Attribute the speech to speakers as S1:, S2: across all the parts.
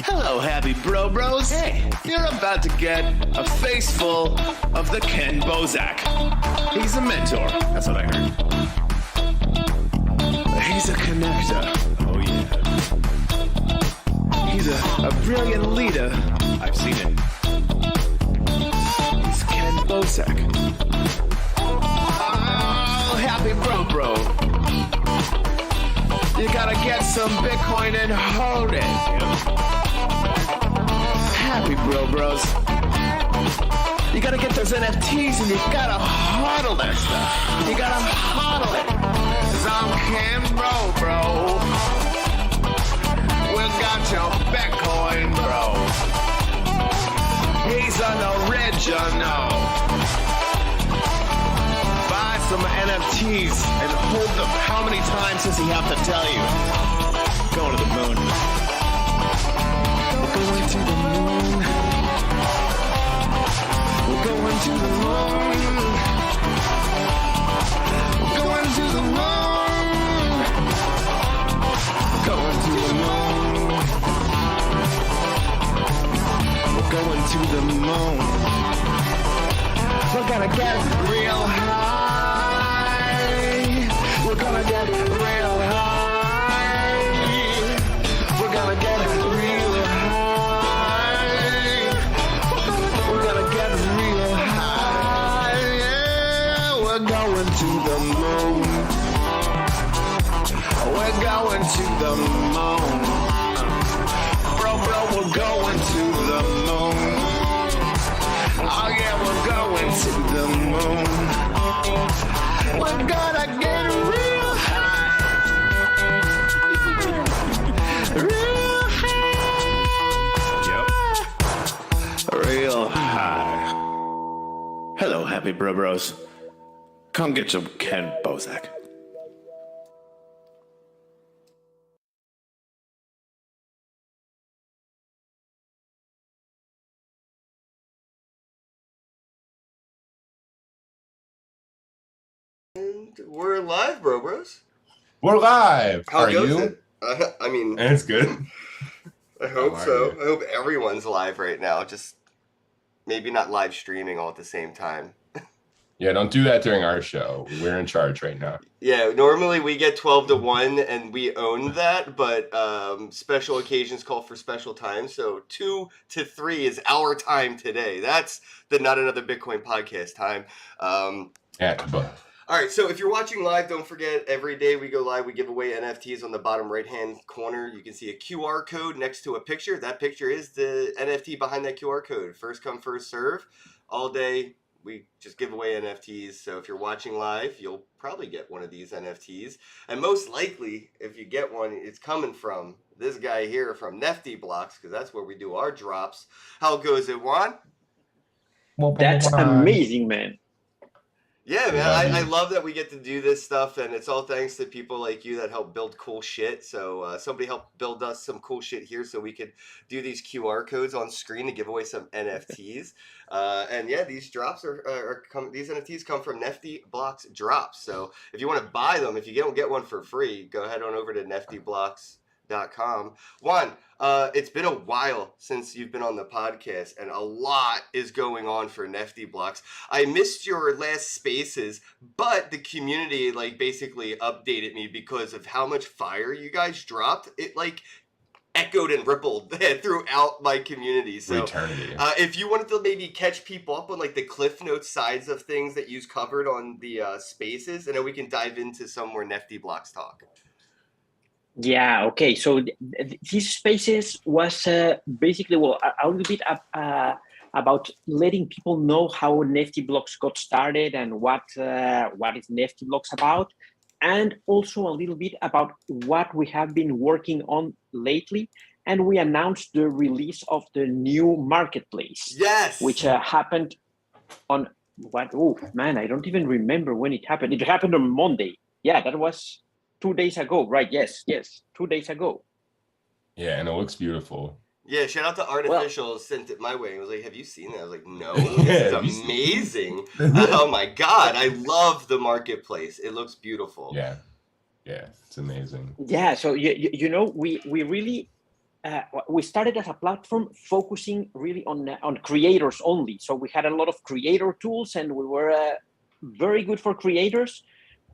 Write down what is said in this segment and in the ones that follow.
S1: Hello, happy bros. Hey, you're about to get a face full of the Kenn Bosak. He's a mentor. That's what I heard. He's a connector. Oh, yeah. He's a brilliant leader. I've seen it. He's Kenn Bosak. Oh, happy bro. You gotta get some Bitcoin and hold it. Happy bros. You gotta get those NFTs and you gotta hodl that stuff. You gotta hodl it. 'Cause I'm Kenn bro. We got your Bitcoin, bro. He's an original. Buy some NFTs and hold them. How many times does he have to tell you? Going to the moon. We're going to the moon. We're going to the moon. We're going to the moon. Going to the moon. We're going to the moon. We're gonna get real high. We're gonna get real high. We're gonna get real high. We're gonna get real high. Yeah, we're going to the moon. We're going to the moon. Bro, we're going to the moon. Oh yeah, we're going to the moon. We're gonna get real high. Real high. Yep. Real high. Hello, happy bros. Come get some Kenn Bosak.
S2: We're live, bros.
S3: We're live.
S2: How
S3: Are
S2: goes
S3: you?
S2: it? I mean,
S3: It's good.
S2: I hope
S3: How are
S2: so.
S3: you?
S2: I hope everyone's live right now. Just maybe not live streaming all at the same time.
S3: Yeah, don't do that during our show. We're in charge right now.
S2: Yeah, normally we get 12 to 1 and we own that, but special occasions call for special time. So 2 to 3 is our time today. That's the Not Another Bitcoin podcast time.
S3: Yeah, but
S2: All right, so if you're watching live, don't forget, every day we go live, we give away NFTs on the bottom right-hand corner. You can see a QR code next to a picture. That picture is the NFT behind that QR code. First come, first serve. All day, we just give away NFTs. So if you're watching live, you'll probably get one of these NFTs. And most likely, if you get one, it's coming from this guy here from Nifty Blocks, because that's where we do our drops. How goes it, Juan?
S4: That's amazing, man.
S2: Yeah, man,
S3: Yeah,
S2: I love that we get to do this stuff, and it's all thanks to people like you that help build cool shit. So somebody helped build us some cool shit here so we could do these QR codes on screen to give away some NFTs. And yeah, these drops these NFTs come from Nifty Blocks Drops. So if you want to buy them, if you don't get one for free, go ahead on over to niftyblocks.com. Juan, it's been a while since you've been on the podcast, and a lot is going on for Nifty Blocks. I missed your last spaces, but the community basically updated me because of how much fire you guys dropped. It echoed and rippled throughout my community. So
S3: eternity.
S2: if you wanted to maybe catch people up on the Cliff Notes sides of things that you've covered on the spaces, and then we can dive into some more Nifty Blocks talk.
S4: Yeah, okay. So these spaces was basically, a little bit about letting people know how Nifty Blocks got started and what is Nifty Blocks about, and also a little bit about what we have been working on lately. And we announced the release of the new marketplace.
S2: Yes!
S4: Which happened on what? Oh, man, I don't even remember when it happened. It happened on Monday. Yeah, that was 2 days ago, right? Yes, 2 days ago.
S3: Yeah, and it looks beautiful.
S2: Yeah, shout out to Artificial, sent it my way. He was like, have you seen it? I was like, no, this is amazing. Oh my God, I love the marketplace. It looks beautiful.
S3: Yeah, it's amazing.
S4: Yeah, so, we really we started as a platform focusing really on creators only. So we had a lot of creator tools, and we were very good for creators.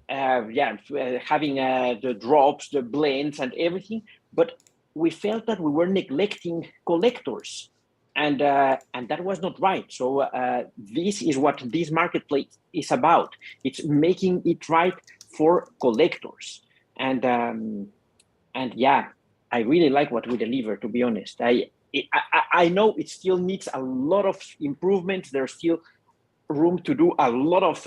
S4: Having the drops, the blends, and everything. But we felt that we were neglecting collectors, and that was not right. So this is what this marketplace is about. It's making it right for collectors, and I really like what we deliver. To be honest, I know it still needs a lot of improvements. There's still room to do a lot of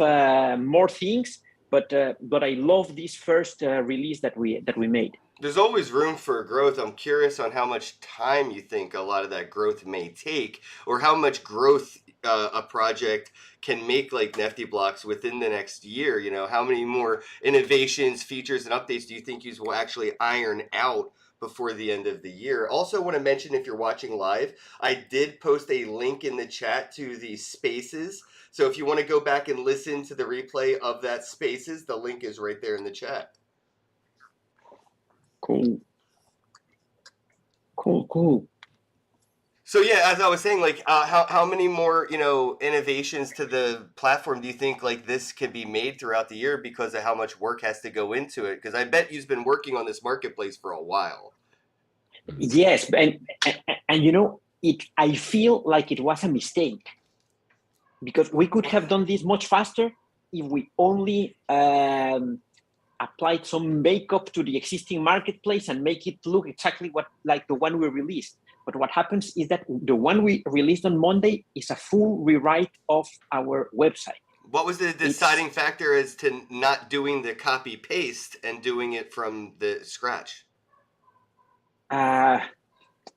S4: more things, but I love this first release that we made.
S2: There's always room for growth. I'm curious on how much time you think a lot of that growth may take, or how much growth a project can make, like Nifty Blocks, within the next year. You know, how many more innovations, features, and updates do you think you will actually iron out before the end of the year? Also want to mention, if you're watching live, I did post a link in the chat to the Spaces. So if you want to go back and listen to the replay of that Spaces, the link is right there in the chat.
S4: Cool.
S2: So yeah, as I was saying, like how many more, you know, innovations to the platform do you think like this can be made throughout the year, because of how much work has to go into it? Because I bet you've been working on this marketplace for a while.
S4: Yes, and you know, I feel like it was a mistake, because we could have done this much faster if we only applied some makeup to the existing marketplace and make it look exactly like the one we released. But what happens is that the one we released on Monday is a full rewrite of our website.
S2: What was the deciding factor as to not doing the copy paste and doing it from the scratch?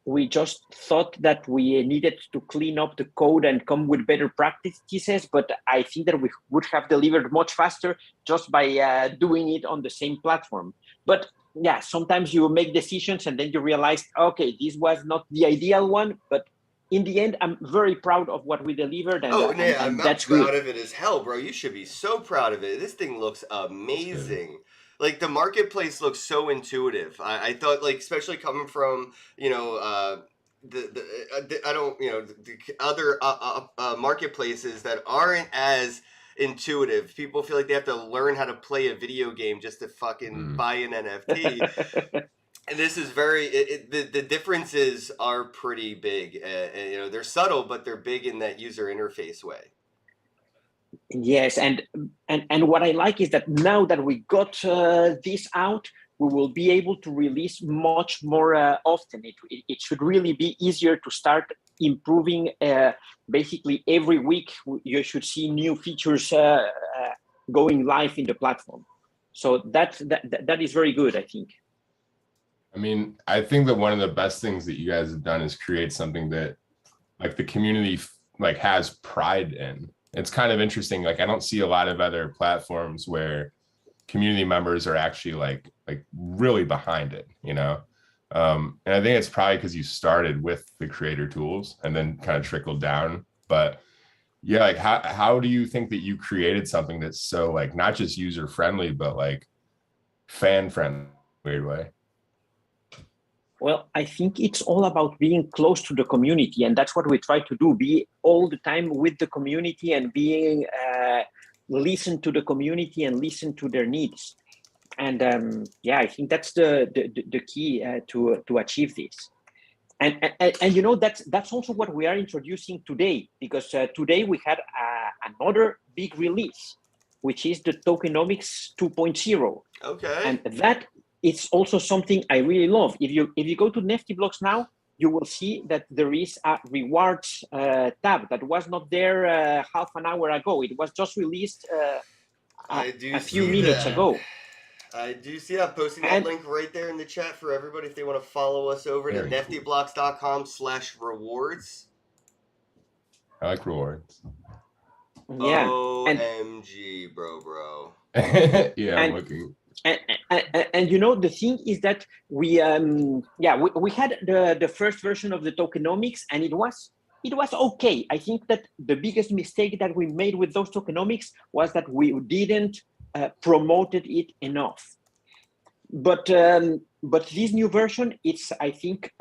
S4: We just thought that we needed to clean up the code and come with better practices, but I think that we would have delivered much faster just by doing it on the same platform. But yeah, sometimes you make decisions and then you realize, okay, this was not the ideal one, but in the end, I'm very proud of what we delivered. And,
S2: I'm
S4: that's
S2: proud
S4: good.
S2: of it as hell, bro. You should be so proud of it. This thing looks amazing. Like, the marketplace looks so intuitive. I thought, like, especially coming from, you know, I don't, you know, the other marketplaces that aren't as intuitive. People feel like they have to learn how to play a video game just to fucking buy an NFT. And this is very, the differences are pretty big. And, you know, they're subtle, but they're big in that user interface way.
S4: Yes, and what I like is that now that we got this out, we will be able to release much more often. It should really be easier to start improving. Basically, every week you should see new features going live in the platform. So that is very good, I think.
S3: I mean, I think that one of the best things that you guys have done is create something that, like, the community like has pride in. It's kind of interesting. Like, I don't see a lot of other platforms where community members are actually like really behind it, you know? And I think it's probably because you started with the creator tools and then kind of trickled down. But yeah, like how do you think that you created something that's so, like, not just user friendly, but like fan friendly, weird way?
S4: Well, I think it's all about being close to the community, and that's what we try to do, be all the time with the community and being listen to the community and listen to their needs. And I think that's the key to achieve this. And you know, that's also what we are introducing today, because today we had another big release, which is the Tokenomics 2.0.
S2: Okay.
S4: And that it's also something I really love. If you go to Nifty Blocks now, you will see that there is a rewards tab that was not there half an hour ago. It was just released a few minutes ago.
S2: I do see that. Posting that link right there in the chat for everybody if they want to follow us over to niftyblocks.com/rewards.
S3: I like rewards.
S4: Yeah.
S2: OMG, bro.
S3: Yeah, I'm looking.
S4: And you know, the thing is that we had the first version of the tokenomics, and it was okay. I think that the biggest mistake that we made with those tokenomics was that we didn't promoted it enough. But but this new version, it's, I think,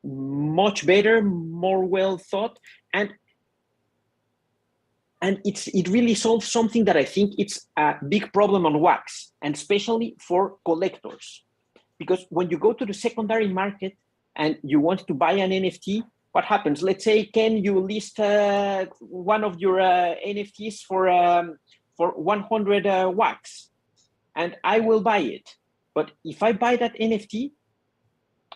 S4: much better, more well thought, and it really solves something that I think it's a big problem on Wax, and especially for collectors. Because when you go to the secondary market and you want to buy an NFT, what happens? Let's say, Ken, you list one of your NFTs for 100 Wax, and I will buy it. But if I buy that NFT,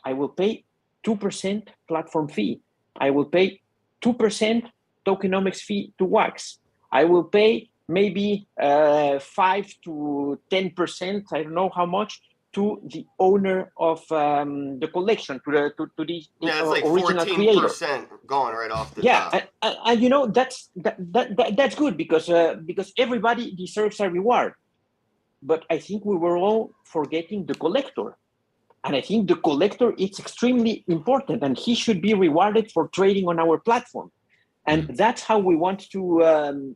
S4: I will pay 2% platform fee. I will pay 2% tokenomics fee to Wax. I will pay maybe 5 to 10%, I don't know how much, to the owner of the collection, to the
S2: it's like
S4: original
S2: 14%
S4: creator.
S2: gone right off the top.
S4: And you know, that's good because everybody deserves a reward. But I think we were all forgetting the collector. And I think the collector is extremely important, and he should be rewarded for trading on our platform. And that's how we want to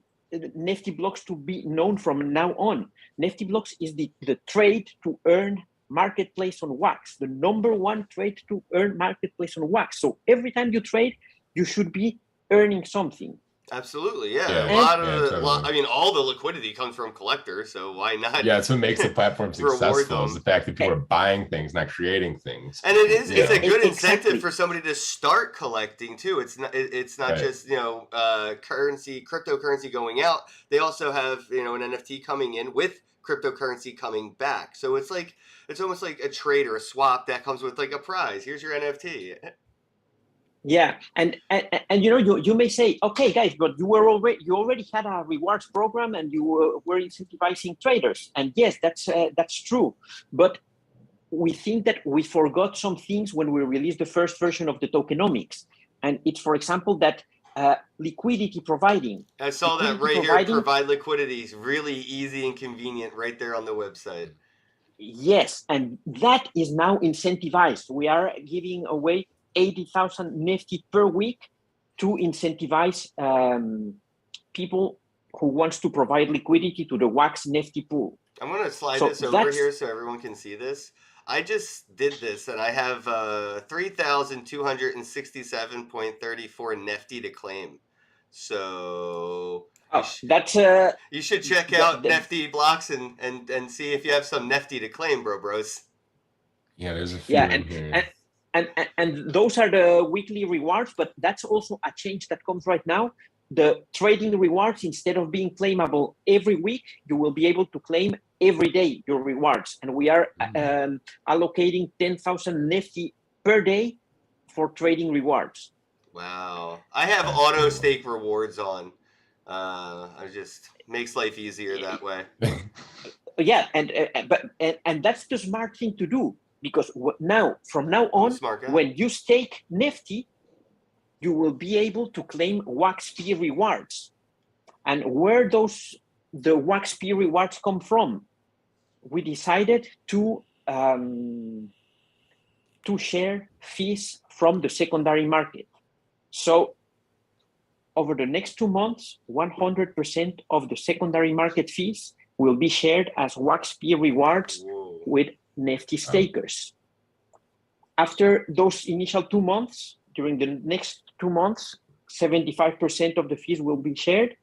S4: Nifty Blocks to be known from now on. Nifty Blocks is the trade to earn marketplace on Wax, the number one trade to earn marketplace on Wax. So every time you trade, you should be earning something.
S2: Absolutely, yeah.
S3: Totally.
S2: I mean, all the liquidity comes from collectors, so why not?
S3: Yeah, it's what makes the platform successful is the fact that people are buying things, not creating things.
S2: And it's a good incentive for somebody to start collecting too. It's not just cryptocurrency going out. They also have an NFT coming in with cryptocurrency coming back. So it's almost like a trade or a swap that comes with like a prize. Here's your NFT.
S4: Yeah, and you may say, okay, guys, but you already had a rewards program and you were incentivizing traders, and yes, that's true. But we think that we forgot some things when we released the first version of the tokenomics, and it's, for example, that liquidity providing.
S2: I saw that right here. Provide liquidity is really easy and convenient right there on the website.
S4: Yes, and that is now incentivized. We are giving away 80,000 Nifty per week to incentivize people who wants to provide liquidity to the Wax Nifty pool.
S2: I'm going to slide this over here so everyone can see this. I just did this, and I have 3,267.34 Nifty to claim. So you should check out Nifty Blocks and see if you have some Nifty to claim, bros.
S3: Yeah, there's a few in here.
S4: And those are the weekly rewards, but that's also a change that comes right now. The trading rewards, instead of being claimable every week, you will be able to claim every day your rewards. And we are allocating 10,000 Nifty per day for trading rewards.
S2: Wow. I have auto stake rewards on. It just makes life easier that way.
S4: Yeah, and that's the smart thing to do. Because from now on, when you stake Nifty, you will be able to claim WaxP rewards. And where the WaxP rewards come from? We decided to share fees from the secondary market. So over the next 2 months, 100% of the secondary market fees will be shared as WaxP rewards with Nifty stakers. After those initial 2 months, during the next 2 months, 75% of the fees will be shared.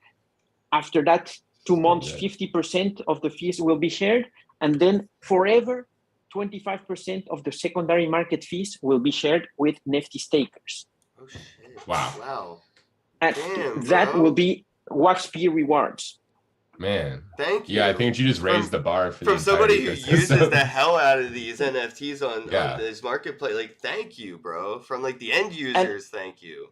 S4: After that 2 months, 50% of the fees will be shared. And then forever, 25% of the secondary market fees will be shared with Nifty stakers.
S2: Oh, shit.
S3: Wow.
S4: And that will be WaxP rewards.
S2: Man, thank you.
S3: Yeah, I think you just raised the bar
S2: from somebody who uses the hell out of these NFTs on this marketplace. Like, thank you, bro. From like the end users, thank you.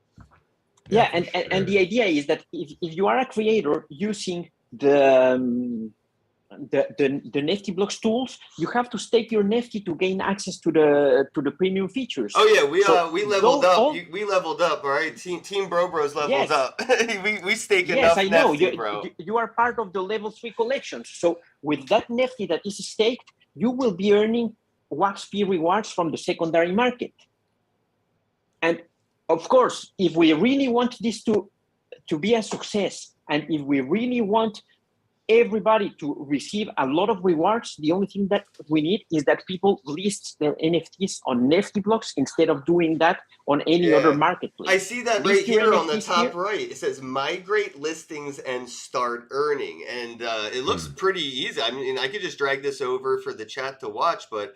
S4: Yeah, and the idea is that if you are a creator using the Nifty Blocks tools, you have to stake your Nifty to gain access to the premium features.
S2: Oh yeah, we leveled up. We leveled up, all right? Team Bros leveled up. we stake enough Nifty, bro.
S4: You are part of the level 3 collections. So with that Nifty that is staked, you will be earning WaxP rewards from the secondary market. And of course, if we really want this to be a success, and if we really want everybody to receive a lot of rewards. The only thing that we need is that people list their NFTs on Nifty blocks instead of doing that on any other marketplace.
S2: I see that
S4: List
S2: right
S4: your
S2: here on the
S4: NFTs
S2: top
S4: here.
S2: right. It says migrate listings and start earning. And it looks pretty easy. I mean, I could just drag this over for the chat to watch, but,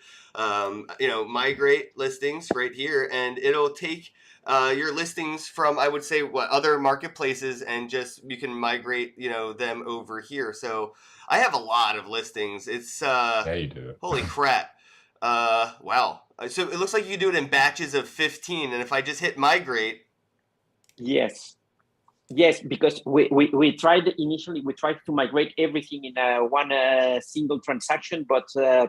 S2: migrate listings right here, and it'll take your listings from, I would say, other marketplaces, and just you can migrate, them over here. So I have a lot of listings. It's
S3: Yeah, you do.
S2: holy crap. Wow. So it looks like you do it in batches of 15, and if I just hit migrate.
S4: Yes, because we tried initially, we tried to migrate everything in one single transaction, but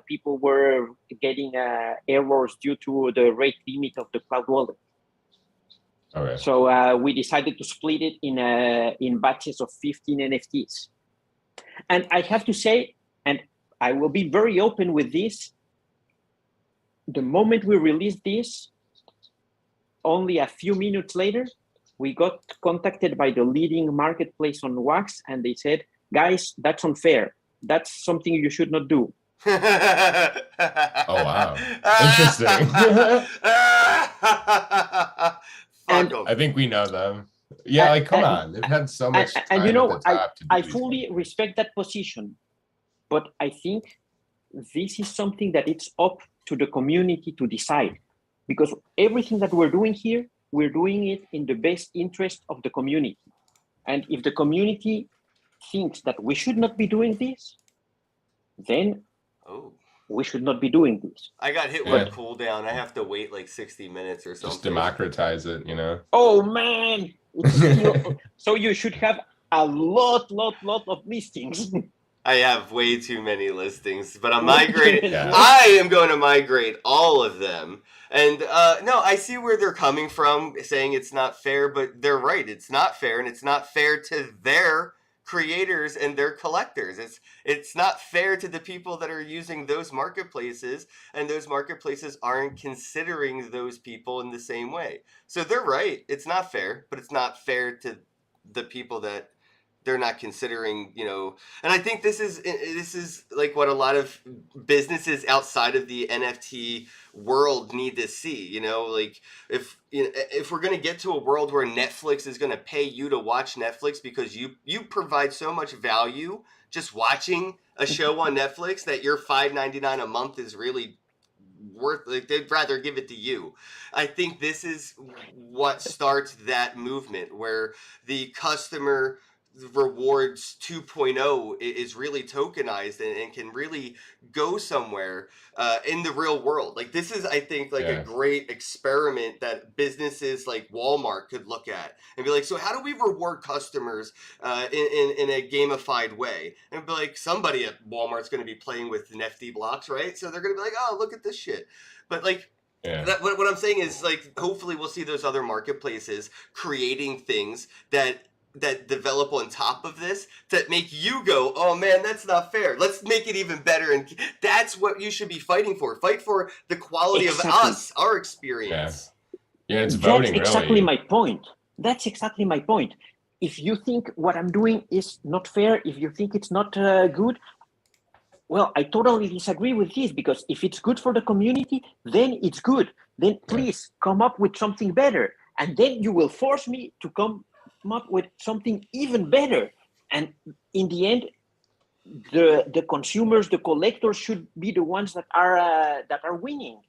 S4: people were getting errors due to the rate limit of the cloud wallet.
S3: Okay.
S4: So we decided to split it in batches of 15 NFTs. And I have to say, and I will be very open with this, the moment we released this, only a few minutes later, we got contacted by the leading marketplace on Wax, and they said, guys, that's unfair. That's something you should not do.
S3: Oh, wow. Interesting. I think we know them. Yeah, like, come on. They've had so much time
S4: and
S3: at the top to do
S4: I
S3: these
S4: fully
S3: things.
S4: respect that position, but I think this is something that it's up to the community to decide, because everything that we're doing here, we're doing it in the best interest of the community. And if the community thinks that we should not be doing this, then we should not be doing this.
S2: I got hit with a cooldown. I have to wait like 60 minutes or something.
S3: Just democratize it,
S4: Oh man! So you should have a lot of listings.
S2: I have way too many listings, but I'm migrating.
S3: Yeah.
S2: I am going to migrate all of them. And no, I see where they're coming from, saying it's not fair, but they're right. It's not fair, and it's not fair to their creators and their collectors. It's not fair to the people that are using those marketplaces, and those marketplaces aren't considering those people in the same way. So they're right. It's not fair, but it's not fair to the people that they're not considering, and I think this is like what a lot of businesses outside of the NFT world need to see, like if we're going to get to a world where Netflix is going to pay you to watch Netflix because you provide so much value just watching a show on Netflix that your $5.99 a month is really worth, like they'd rather give it to you. I think this is what starts that movement where the customer rewards 2.0 is really tokenized and can really go somewhere in the real world. Like this is, I think, like a great experiment that businesses like Walmart could look at and be like, so how do we reward customers in a gamified way? And be like, somebody at Walmart's going to be playing with NFT blocks, right? So they're going to be like, oh, look at this shit. But like, what I'm saying is, like, hopefully we'll see those other marketplaces creating things that develop on top of this that make you go, oh man, that's not fair. Let's make it even better. And that's what you should be fighting for. Fight for the quality of us, our experience.
S3: Yeah, it's voting.
S4: That's exactly my point. That's exactly my point. If you think what I'm doing is not fair, if you think it's not good, well, I totally disagree with this, because if it's good for the community, then it's good. Then please come up with something better. And then you will force me to come up with something even better. And in the end, the consumers, the collectors should be the ones that are winning.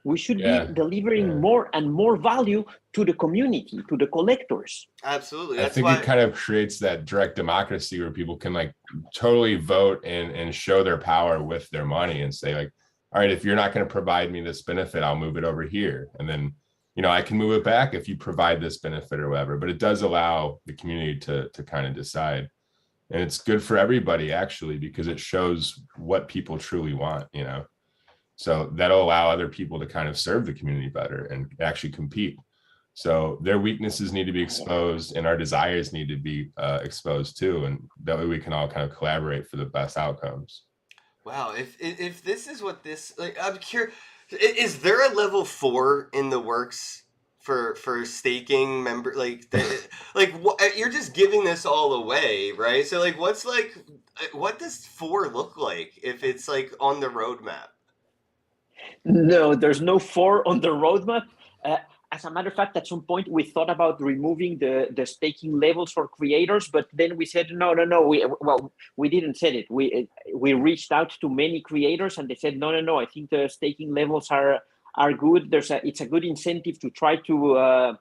S4: We should be delivering more and more value to the community, to the collectors.
S2: Absolutely.
S3: I think it kind of creates that direct democracy where people can like totally vote and show their power with their money and say like, all right, if you're not going to provide me this benefit, I'll move it over here. And then, I can move it back if you provide this benefit or whatever. But it does allow the community to kind of decide. And it's good for everybody, actually, because it shows what people truly want, So that'll allow other people to kind of serve the community better and actually compete. So their weaknesses need to be exposed and our desires need to be exposed too. And that way we can all kind of collaborate for the best outcomes.
S2: Wow. If this is what this, like, I'm curious, is there a level 4 in the works for staking member you're just giving this all away, right? So like what does 4 look like if it's like on the roadmap?
S4: No, there's no 4 on the roadmap. As a matter of fact, at some point we thought about removing the staking levels for creators, but then we said no. We didn't say it. We reached out to many creators and they said no. I think the staking levels are good. It's a good incentive to try to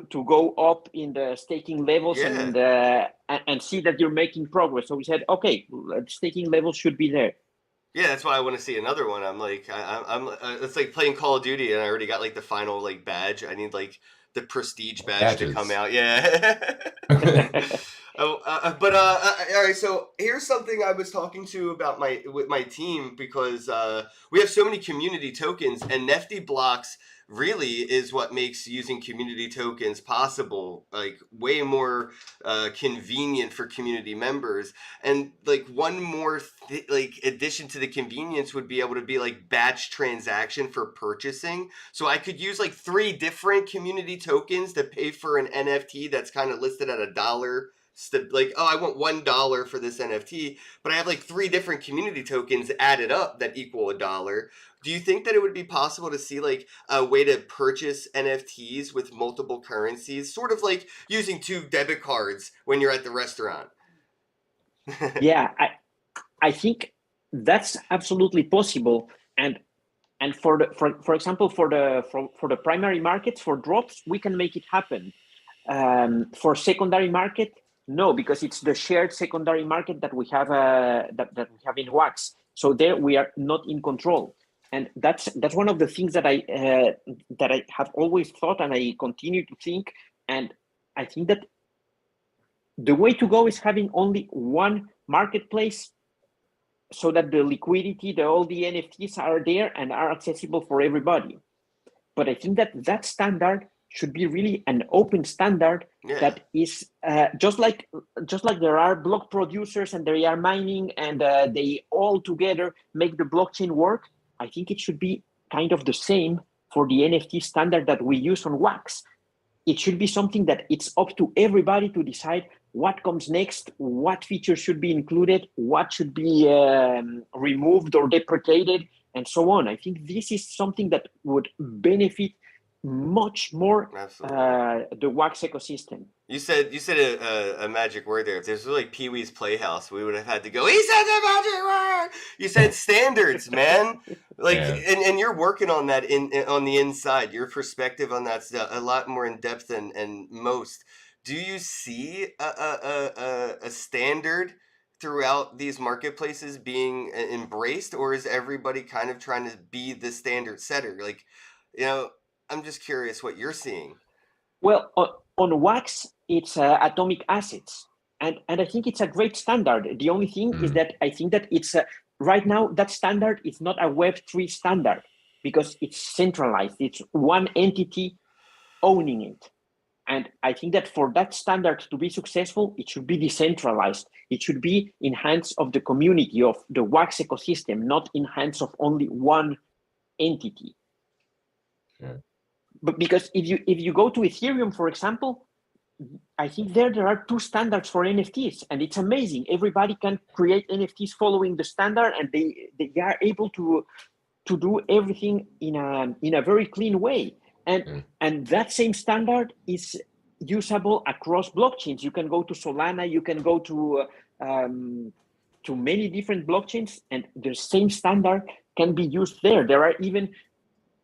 S4: go up in the staking levels and see that you're making progress. So we said okay, staking levels should be there.
S2: Yeah, that's why I want to see another one. I'm like, I'm it's like playing Call of Duty, and I already got like the final like badge. I need like the prestige badge to come out. Yeah. All right. So here's something I was talking to about with my team because we have so many community tokens, and Nifty blocks really is what makes using community tokens possible, like way more convenient for community members. And like one more like addition to the convenience would be able to be like batch transaction for purchasing. So I could use like 3 different community tokens to pay for an NFT that's kind of listed at $1. Like, oh, I want $1 for this NFT, but I have like 3 different community tokens added up that equal $1. Do you think that it would be possible to see like a way to purchase NFTs with multiple currencies, sort of like using 2 debit cards when you're at the restaurant?
S4: Yeah, I think that's absolutely possible. And for example, for the primary markets, for drops, we can make it happen. For secondary market, no, because it's the shared secondary market that we have that we have in Wax. So there we are not in control. And that's one of the things that I have always thought, and I continue to think. And I think that the way to go is having only one marketplace, so that the liquidity, all the NFTs are there and are accessible for everybody. But I think that standard should be really an open standard that is just like there are block producers and they are mining and they all together make the blockchain work. I think it should be kind of the same for the NFT standard that we use on Wax. It should be something that it's up to everybody to decide what comes next, what features should be included, what should be removed or deprecated, and so on. I think this is something that would benefit much more the Wax ecosystem.
S2: You said a magic word there. If this was like Pee-wee's Playhouse, we would have had to go, he said the magic word! You said standards, man. Like, and you're working on that on the inside. Your perspective on that's a lot more in depth than most. Do you see a standard throughout these marketplaces being embraced, or is everybody kind of trying to be the standard setter? Like, I'm just curious what you're seeing.
S4: Well, on Wax, it's atomic assets. And I think it's a great standard. The only thing is that I think that it's right now that standard is not a Web3 standard because it's centralized. It's one entity owning it. And I think that for that standard to be successful, it should be decentralized. It should be in hands of the community, of the Wax ecosystem, not in hands of only one entity.
S3: Yeah.
S4: But because if you go to Ethereum, for example, I think there are 2 standards for NFTs, and it's amazing. Everybody can create NFTs following the standard, and they are able to do everything in a very clean way. And that same standard is usable across blockchains. You can go to Solana, you can go to many different blockchains, and the same standard can be used there. There are even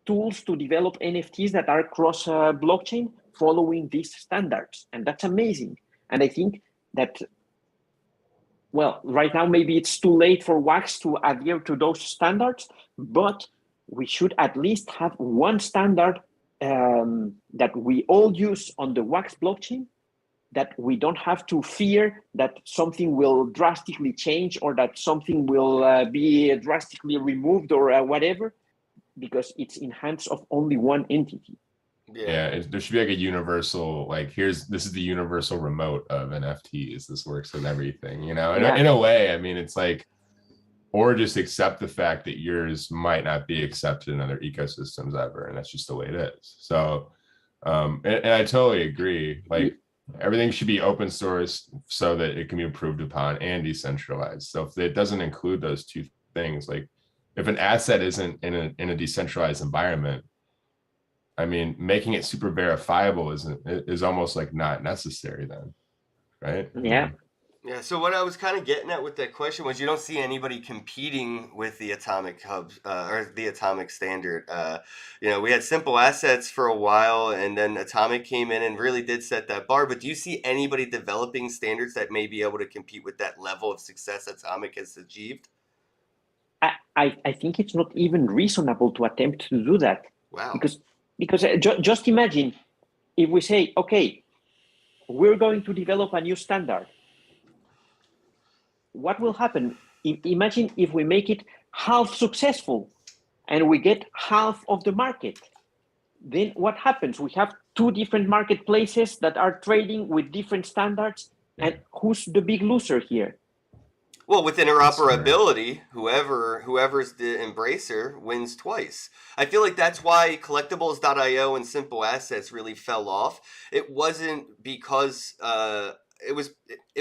S4: tools to develop NFTs that are cross blockchain following these standards. And that's amazing. And I think that, well, right now, maybe it's too late for Wax to adhere to those standards, but we should at least have one standard that we all use on the Wax blockchain, that we don't have to fear that something will drastically change or that something will be drastically removed or whatever, because it's in hands of only one entity.
S3: Yeah, there should be like a universal, like this is the universal remote of NFTs. This works with everything, in a way. I mean, it's like, or just accept the fact that yours might not be accepted in other ecosystems ever, and that's just the way it is. So And I totally agree. Like everything should be open source so that it can be improved upon and decentralized. So if it doesn't include those two things, like if an asset isn't in a decentralized environment, I mean, making it super verifiable is almost like not necessary then, right?
S4: Yeah.
S2: Yeah, so what I was kind of getting at with that question was you don't see anybody competing with the atomic hubs or the atomic standard. We had simple assets for a while, and then atomic came in and really did set that bar. But do you see anybody developing standards that may be able to compete with that level of success atomic has achieved?
S4: I think it's not even reasonable to attempt to do that.
S2: Wow.
S4: Because just imagine if we say, okay, we're going to develop a new standard. What will happen? Imagine if we make it half successful and we get half of the market. Then what happens? We have two different marketplaces that are trading with different standards. And who's the big loser here?
S2: Well, with interoperability, whoever's the embracer wins twice. I feel like that's why collectibles.io and simple assets really fell off. It wasn't because it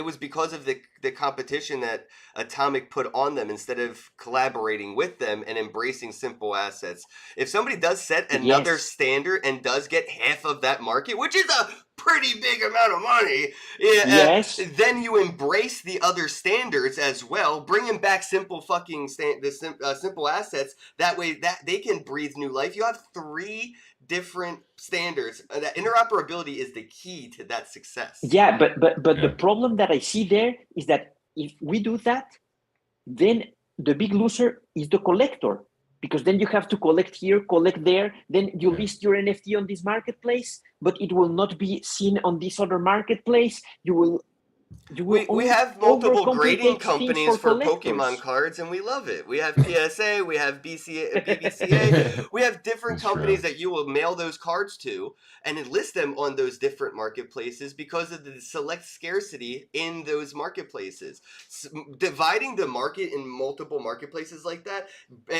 S2: was because of the competition that Atomic put on them instead of collaborating with them and embracing simple assets. If somebody does set another standard and does get half of that market, which is a pretty big amount of money, then you embrace the other standards as well, bringing back simple simple assets. That way that they can breathe new life. You have three different standards. That interoperability is the key to that success.
S4: Yeah, but the problem that I see there is that if we do that, then the big loser is the collector, because then you have to collect here, collect there, then you list your NFT on this marketplace, but it will not be seen on this other marketplace.
S2: We have multiple grading companies for
S4: collectors.
S2: Pokemon cards, and we love it. We have PSA, we have BBCA, we have different companies that you will mail those cards to and enlist them on those different marketplaces because of the select scarcity in those marketplaces. Dividing the market in multiple marketplaces like that,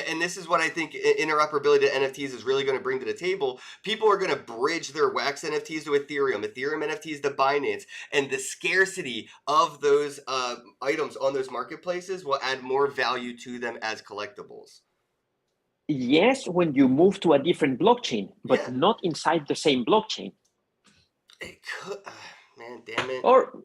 S2: and this is what I think interoperability to NFTs is really going to bring to the table. People are going to bridge their Wax NFTs to Ethereum NFTs to Binance, and the scarcity of those items on those marketplaces will add more value to them as collectibles.
S4: Yes, when you move to a different blockchain, but not inside the same blockchain.
S2: It could, man, damn it.
S4: Or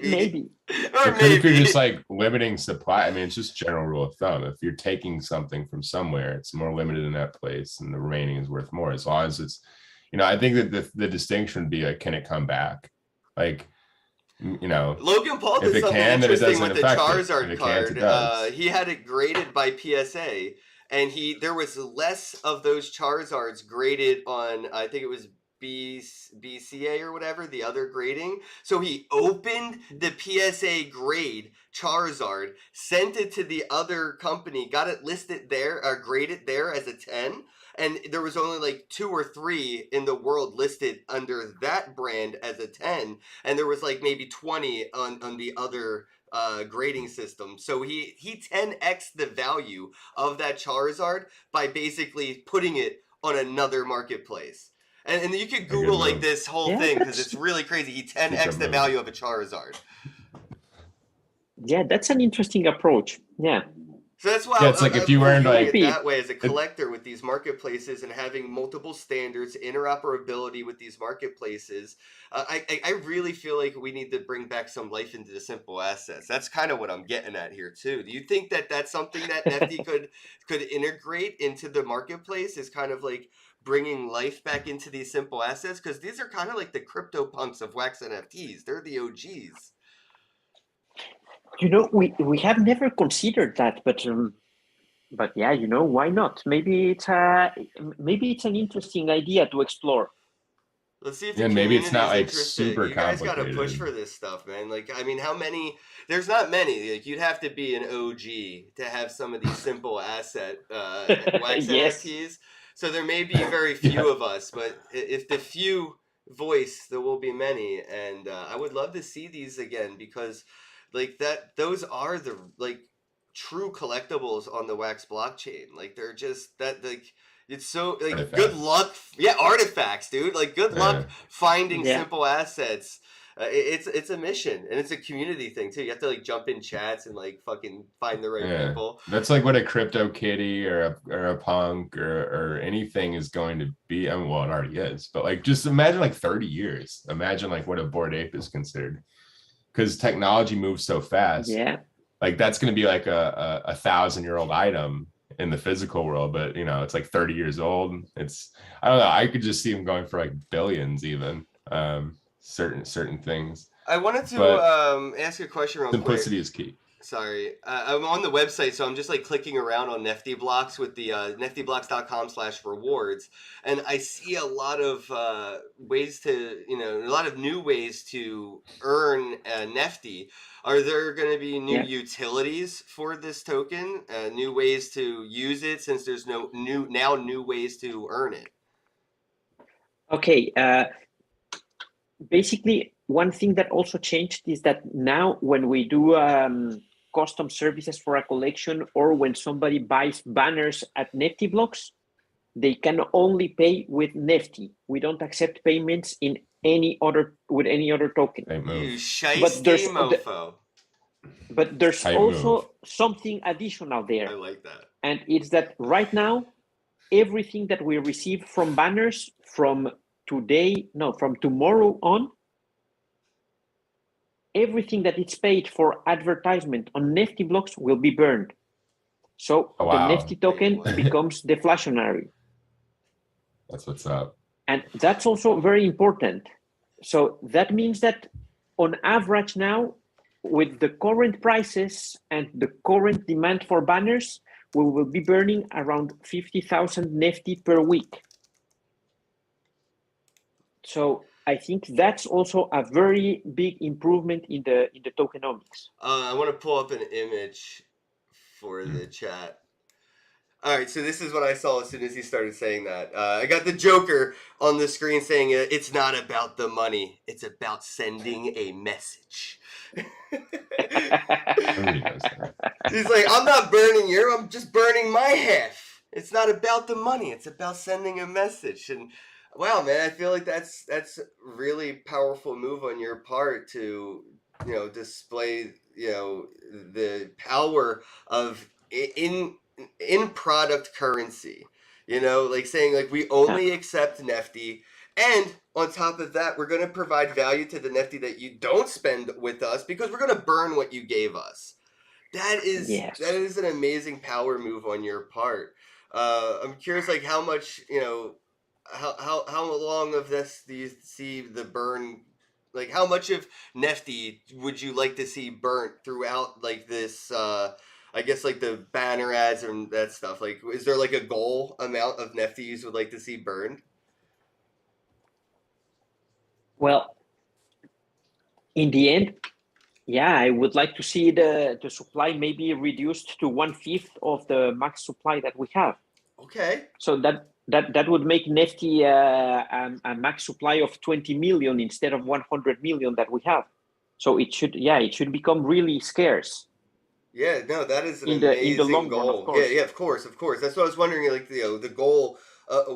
S2: maybe.
S3: If you're just like limiting supply, I mean, it's just general rule of thumb. If you're taking something from somewhere, it's more limited in that place, and the remaining is worth more. As long as it's, I think that the distinction would be like, can it come back? Like,
S2: Logan Paul did something interesting with the Charizard card. He had it graded by PSA, and there was less of those Charizards graded on, I think it was BCA or whatever, the other grading. So he opened the PSA grade Charizard, sent it to the other company, got it listed there, or graded there as a 10. And there was only like 2 or 3 in the world listed under that brand as a 10. And there was like maybe 20 on the other grading system. So he 10x'd the value of that Charizard by basically putting it on another marketplace. And you could Google like this whole thing because it's really crazy. He 10x'd the value of a Charizard.
S4: Yeah, that's an interesting approach. Yeah.
S2: So that's why
S3: it's like if you earned like
S2: that way as a collector with these marketplaces and having multiple standards, interoperability with these marketplaces. I really feel like we need to bring back some life into the simple assets. That's kind of what I'm getting at here too. Do you think that that's something that Nifty could integrate into the marketplace? Is kind of like bringing life back into these simple assets, because these are kind of like the crypto punks of Wax NFTs. They're the OGs.
S4: We have never considered that, but yeah, why not? Maybe it's an interesting idea to explore.
S2: Let's see if the
S3: maybe it's not like
S2: interested.
S3: super
S2: You guys got
S3: complicated.
S2: to push for this stuff, man. Like, I mean, how many? There's not many. Like, you'd have to be an OG to have some of these simple asset Wax NFTs. So there may be very few of us, but if the few voice, there will be many, and I would love to see these again, because like those are the like true collectibles on the Wax blockchain. Like, they're just that, like, It's so like
S3: Artifacts.
S2: good luck. Yeah, artifacts, dude. Like good luck finding
S4: Yeah.
S2: simple assets. It's a mission and it's a community thing too. You have to like jump in chats and like fucking find the right
S3: Yeah.
S2: people.
S3: That's like what a crypto kitty or a punk or anything is going to be. I mean, well, it already is, but like just imagine like 30 years. Imagine like what a Bored Ape is considered, because technology moves so fast.
S4: Yeah.
S3: Like that's going to be like a 1,000-year-old item in the physical world, but you know, it's like 30 years old. It's, I don't know. I could just see them going for like billions even. Certain things.
S2: I wanted to
S3: But
S2: ask a question real
S3: simplicity
S2: quick.
S3: is key.
S2: Sorry, I'm on the website, so I'm just like clicking around on Nifty Blocks with the niftyblocks.com/rewards, and I see a lot of ways to, a lot of new ways to earn Nifty. Are there going to be new utilities for this token? New ways to use it, since there's no new ways to earn it?
S4: Okay. Basically, one thing that also changed is that now when we do custom services for a collection, or when somebody buys banners at Nifty Blocks, they can only pay with Nifty. We don't accept payments in any other token.
S2: You shiesty mofo.
S4: But there's also something additional there.
S2: I like that.
S4: And it's that right now, everything that we receive from banners from tomorrow on, everything that it's paid for advertisement on Nifty Blocks will be burned. So the Nifty token becomes deflationary.
S3: That's what's up.
S4: And that's also very important. So that means that on average now, with the current prices and the current demand for banners, we will be burning around 50,000 Nifty per week. So I think that's also a very big improvement in the tokenomics.
S2: I want to pull up an image for the chat. All right, so this is what I saw as soon as he started saying that. I got the Joker on the screen saying, "It's not about the money; it's about sending a message." He's like, "I'm not burning your; I'm just burning my half. It's not about the money; it's about sending a message." And wow, man, I feel like that's really powerful move on your part to, display, the power of in product currency, like saying like we only accept Nifty, and on top of that, we're going to provide value to the Nifty that you don't spend with us, because we're going to burn what you gave us. That is an amazing power move on your part. I'm curious, like how much, how long of this do you see the burn? Like how much of Nifty would you like to see burnt throughout like this, I guess like the banner ads and that stuff? Like, is there like a goal amount of Nifty you would like to see burned?
S4: Well, in the end, I would like to see the supply maybe reduced to 1/5 of the max supply that we have.
S2: Okay.
S4: So that would make Nifty a max supply of 20 million instead of 100 million that we have. So it should become really scarce.
S2: Yeah, no, that is an amazing
S4: in the long
S2: goal.
S4: Run, of course.
S2: Yeah, of course. That's what I was wondering. Like, the goal,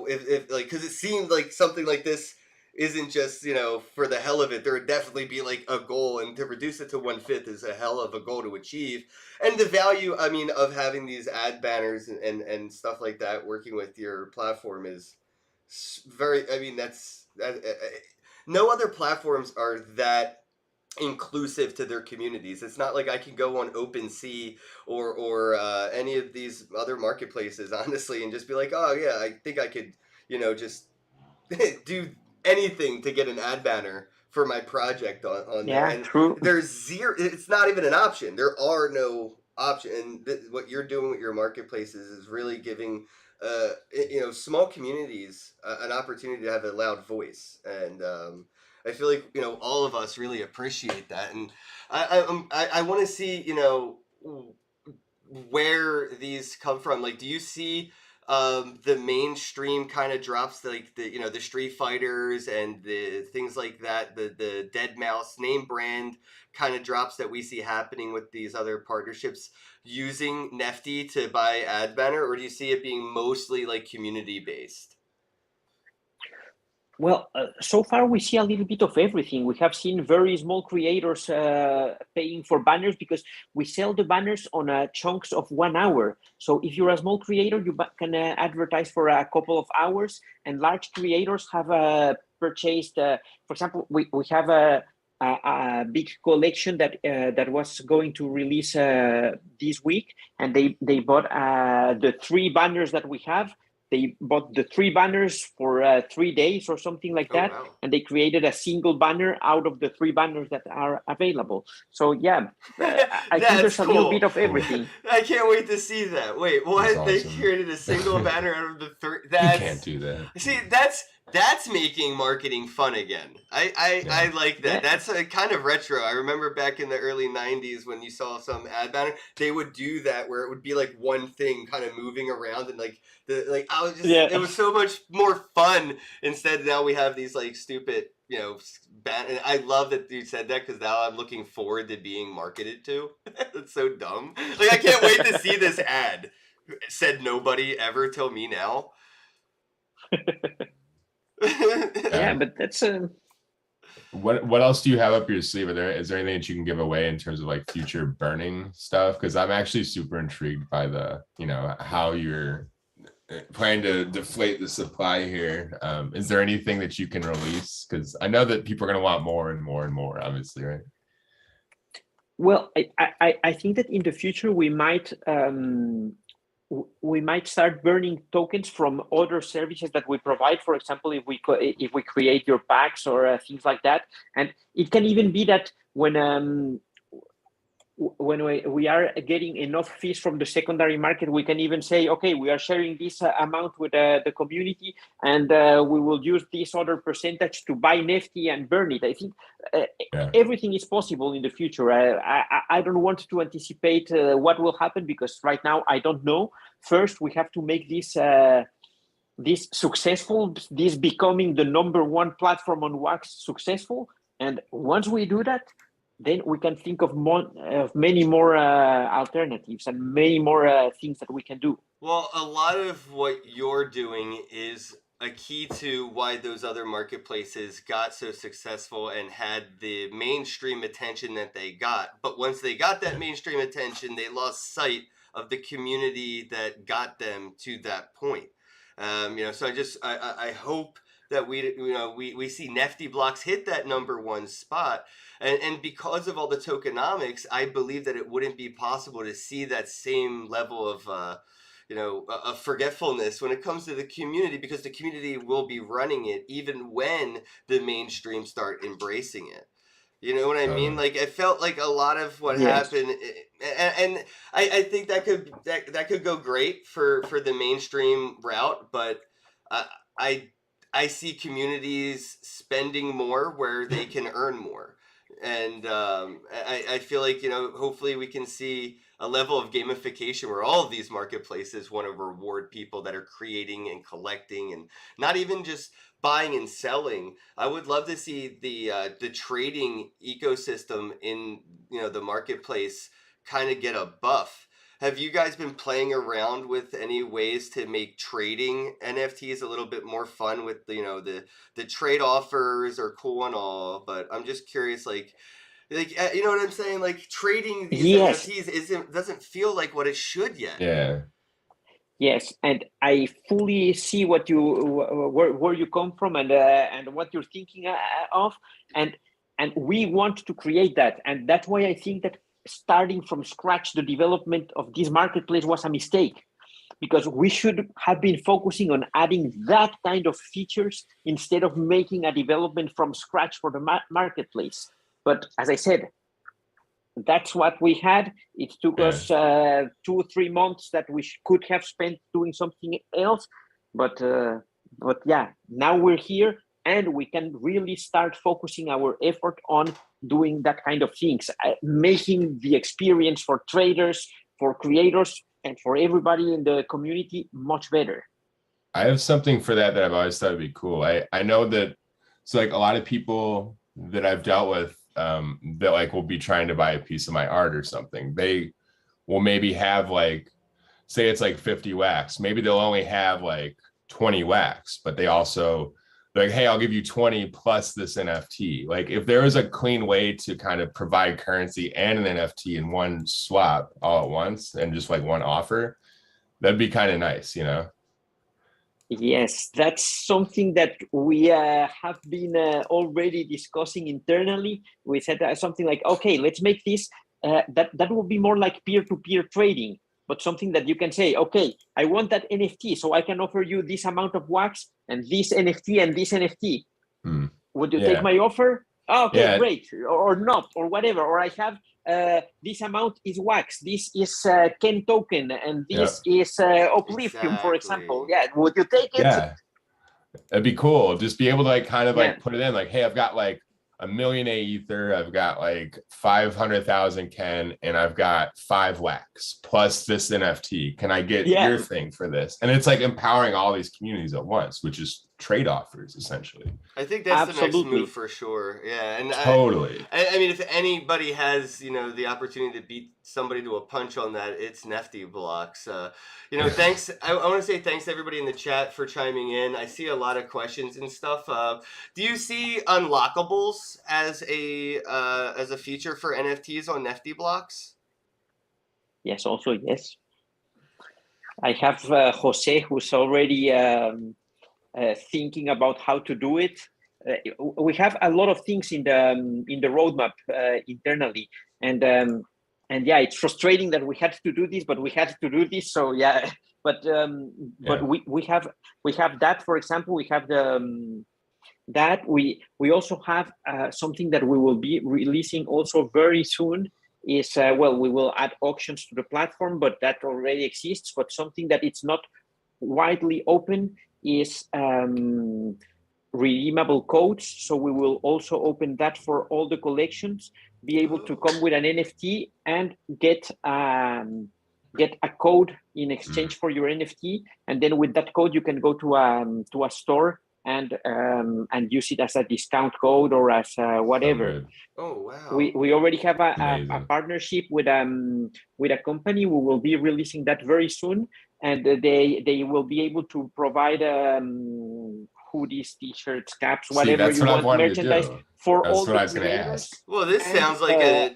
S2: if like, because it seemed like something like this isn't just for the hell of it. There would definitely be like a goal, and to reduce it to 1/5 is a hell of a goal to achieve. And the value, I mean, of having these ad banners and stuff like that working with your platform is very. I mean, that's no other platforms are that inclusive to their communities. It's not like I can go on OpenSea or any of these other marketplaces, honestly, and just be like, oh yeah, I think I could, just do anything to get an ad banner for my project on there. And
S4: true.
S2: There's zero. It's not even an option. There are no option. And what you're doing with your marketplaces is really giving small communities an opportunity to have a loud voice. And I feel like all of us really appreciate that, and I want to see where these come from. Like, do you see the mainstream kind of drops, like the Street Fighters and the things like that, the Dead Mouse name brand kind of drops that we see happening with these other partnerships using Nefty to buy ad banner, or do you see it being mostly like community based?
S4: Well, so far we see a little bit of everything. We have seen very small creators paying for banners because we sell the banners on chunks of 1 hour. So if you're a small creator, you can advertise for a couple of hours, and large creators have purchased, for example, we have a big collection that was going to release this week, and they bought the 3 banners that we have. They bought the 3 banners for 3 days or something like that,
S2: wow.
S4: and they created a single banner out of the 3 banners that are available. So yeah, I think there's a little bit of everything.
S2: I can't wait to see that. Wait, what?
S3: That's
S2: They
S3: awesome.
S2: created a single banner out of the 3?
S3: You can't do that.
S2: See, that's making marketing fun again. I like that.
S4: Yeah.
S2: That's a kind of retro. I remember back in the early 90s when you saw some ad banner, they would do that where it would be like one thing kind of moving around, and I was just, it was so much more fun. Instead, now we have these like stupid, and I love that you said that, because now I'm looking forward to being marketed to. It's so dumb. Like, I can't wait to see this ad. Said nobody ever till me now.
S4: Yeah, but that's
S3: What else do you have up your sleeve? Is there anything that you can give away in terms of like future burning stuff? Because I'm actually super intrigued by how you're planning to deflate the supply here. Is there anything that you can release? Because I know that people are going to want more and more and more, obviously, right?
S4: well. I think that in the future we might start burning tokens from other services that we provide. For example, if we create your packs or things like that, and it can even be that when we are getting enough fees from the secondary market, we can even say, okay, we are sharing this amount with the community, and we will use this other percentage to buy Nifty and burn it. I think everything is possible in the future. I don't want to anticipate what will happen, because right now I don't know. First, we have to make this successful, this becoming the #1 platform on Wax successful. And once we do that, then we can think of many more alternatives and many more things that we can do.
S2: Well, a lot of what you're doing is a key to why those other marketplaces got so successful and had the mainstream attention that they got. But once they got that mainstream attention, they lost sight of the community that got them to that point. So I hope that we see Nefty blocks hit that #1 spot. And because of all the tokenomics, I believe that it wouldn't be possible to see that same level of forgetfulness when it comes to the community, because the community will be running it even when the mainstream start embracing it. You know what I mean? Like, it felt like a lot of what happened, and I think that could go great for the mainstream route, but I see communities spending more where they can earn more. And I feel like, hopefully we can see a level of gamification where all of these marketplaces want to reward people that are creating and collecting, and not even just buying and selling. I would love to see the trading ecosystem in the marketplace kind of get a buff. Have you guys been playing around with any ways to make trading NFTs a little bit more fun with the trade offers are cool and all, but I'm just curious, like you know what I'm saying? Like, trading these NFTs doesn't feel like what it should yet.
S3: Yeah.
S4: Yes, and I fully see where you come from and what you're thinking of, and we want to create that, and that's why I think that starting from scratch the development of this marketplace was a mistake, because we should have been focusing on adding that kind of features instead of making a development from scratch for the marketplace. But as I said, that's what we had. It took us 2 or 3 months that we could have spent doing something else, but yeah, now we're here, and we can really start focusing our effort on doing that kind of things, making the experience for traders, for creators, and for everybody in the community, much better.
S3: I have something for that I've always thought would be cool. I know that, so like a lot of people that I've dealt with that like will be trying to buy a piece of my art or something. They will maybe have like, say it's like 50 wax. Maybe they'll only have like 20 wax, but they also like, hey, I'll give you 20 plus this NFT. Like if there was a clean way to kind of provide currency and an NFT in one swap all at once and just like one offer, that'd be kind of nice, you know?
S4: Yes, that's something that we have been already discussing internally. We said something like, okay, let's make this, that will be more like peer-to-peer trading, but something that you can say, okay, I want that NFT, so I can offer you this amount of wax and this NFT and this NFT. Would you take my offer? Oh, okay, great, or not, or whatever. Or I have this amount is wax, this is Kenn token, and this is Upliftium, for example. Yeah, would you take it?
S3: Yeah, that'd be cool. Just be able to like kind of like put it in like, hey, I've got like 1 million Ether, I've got like 500,000 Kenn, and I've got 5 wax plus this NFT. Can I get your thing for this? And it's like empowering all these communities at once, which is trade offers essentially.
S2: I think that's the next move for sure. Yeah, and
S3: totally.
S2: I mean, if anybody has the opportunity to beat somebody to a punch on that, it's Nefty Blocks. Thanks. I want to say thanks to everybody in the chat for chiming in. I see a lot of questions and stuff. Do you see unlockables as a feature for NFTs on Nefty Blocks?
S4: Yes, also yes. I have Jose, who's already thinking about how to do it. We have a lot of things in the roadmap internally, and yeah, it's frustrating that we had to do this, but we had to do this. So yeah, but we have that. For example, we have the that we also have something that we will be releasing also very soon. Is we will add auctions to the platform, but that already exists. But something that it's not widely open is redeemable codes. So we will also open that for all the collections, be able to come with an NFT and get a code in exchange for your NFT. And then with that code, you can go to a store and use it as a discount code or as whatever.
S2: Oh wow!
S4: We already have a partnership with a company. We will be releasing that very soon, and they will be able to provide hoodies, t-shirts, caps, whatever you want, merchandise for all the creators.
S2: Well, this sounds like a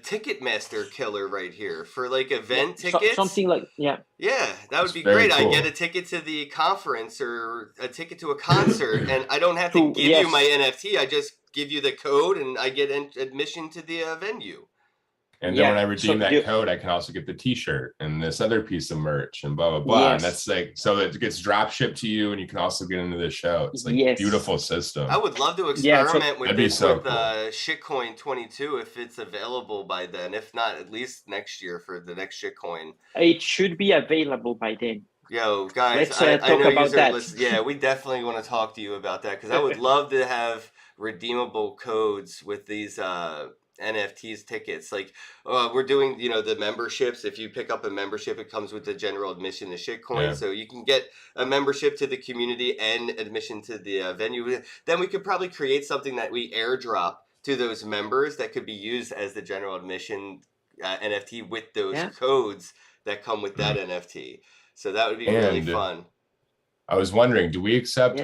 S2: Ticketmaster killer right here for like event tickets.
S4: Something like
S2: Yeah, that would be great. Cool. I get a ticket to the conference or a ticket to a concert, and I don't have to give you my NFT. I just give you the code, and I get admission to the venue.
S3: And then when I redeem that code, I can also get the T-shirt and this other piece of merch and blah, blah, blah. And that's like, so it gets drop shipped to you and you can also get into the show. It's like a beautiful system.
S2: I would love to experiment with this with Shitcoin 22 if it's available by then. If not, at least next year for the next Shitcoin.
S4: It should be available by then.
S2: Yo, guys,
S4: Let's talk about that.
S2: Yeah, we definitely want to talk to you about that because I would love to have redeemable codes with these NFTs tickets. Like we're doing the memberships. If you pick up a membership, it comes with the general admission to Shitcoin, so you can get a membership to the community and admission to the venue. Then we could probably create something that we airdrop to those members that could be used as the general admission NFT with those codes that come with that NFT. So that would be really fun.
S3: I was wondering, do we accept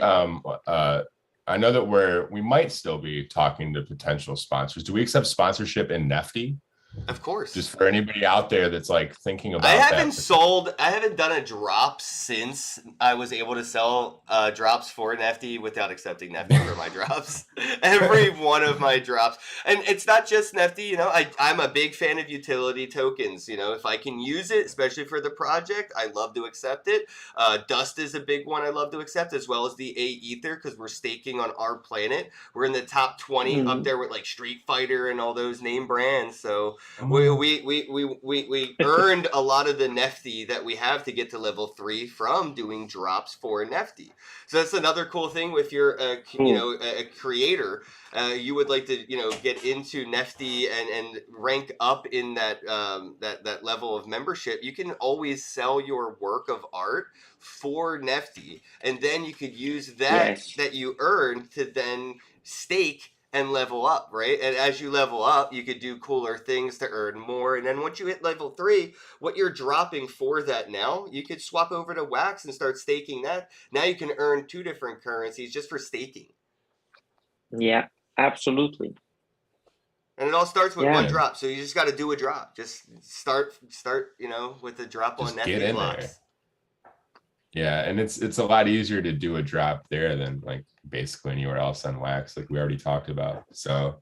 S3: I know that we might still be talking to potential sponsors. Do we accept sponsorship in Nefty?
S2: Of course.
S3: Just for anybody out there that's like thinking about
S2: I haven't done a drop since I was able to sell drops for Nefty without accepting Nefty for my drops. Every one of my drops. And it's not just Nefty, I'm a big fan of utility tokens. If I can use it, especially for the project, I love to accept it. Dust is a big one I love to accept, as well as the A Ether, because we're staking on our planet. We're in the top 20 up there with like Street Fighter and all those name brands. So we earned a lot of the Nefty that we have to get to level 3 from doing drops for Nefty. So that's another cool thing. If you're a creator, you would like to get into Nefty and rank up in that that level of membership. You can always sell your work of art for Nefty, and then you could use that that you earned to then stake and level up, right? And as you level up, you could do cooler things to earn more. And then once you hit level 3, what you're dropping for that now, you could swap over to Wax and start staking that. Now you can earn 2 different currencies just for staking.
S4: Yeah, absolutely.
S2: And it all starts with 1 drop. So you just got to do a drop. Just start, with a drop on Nefty blocks.
S3: There. Yeah, and it's a lot easier to do a drop there than like basically anywhere else on Wax, like we already talked about. So,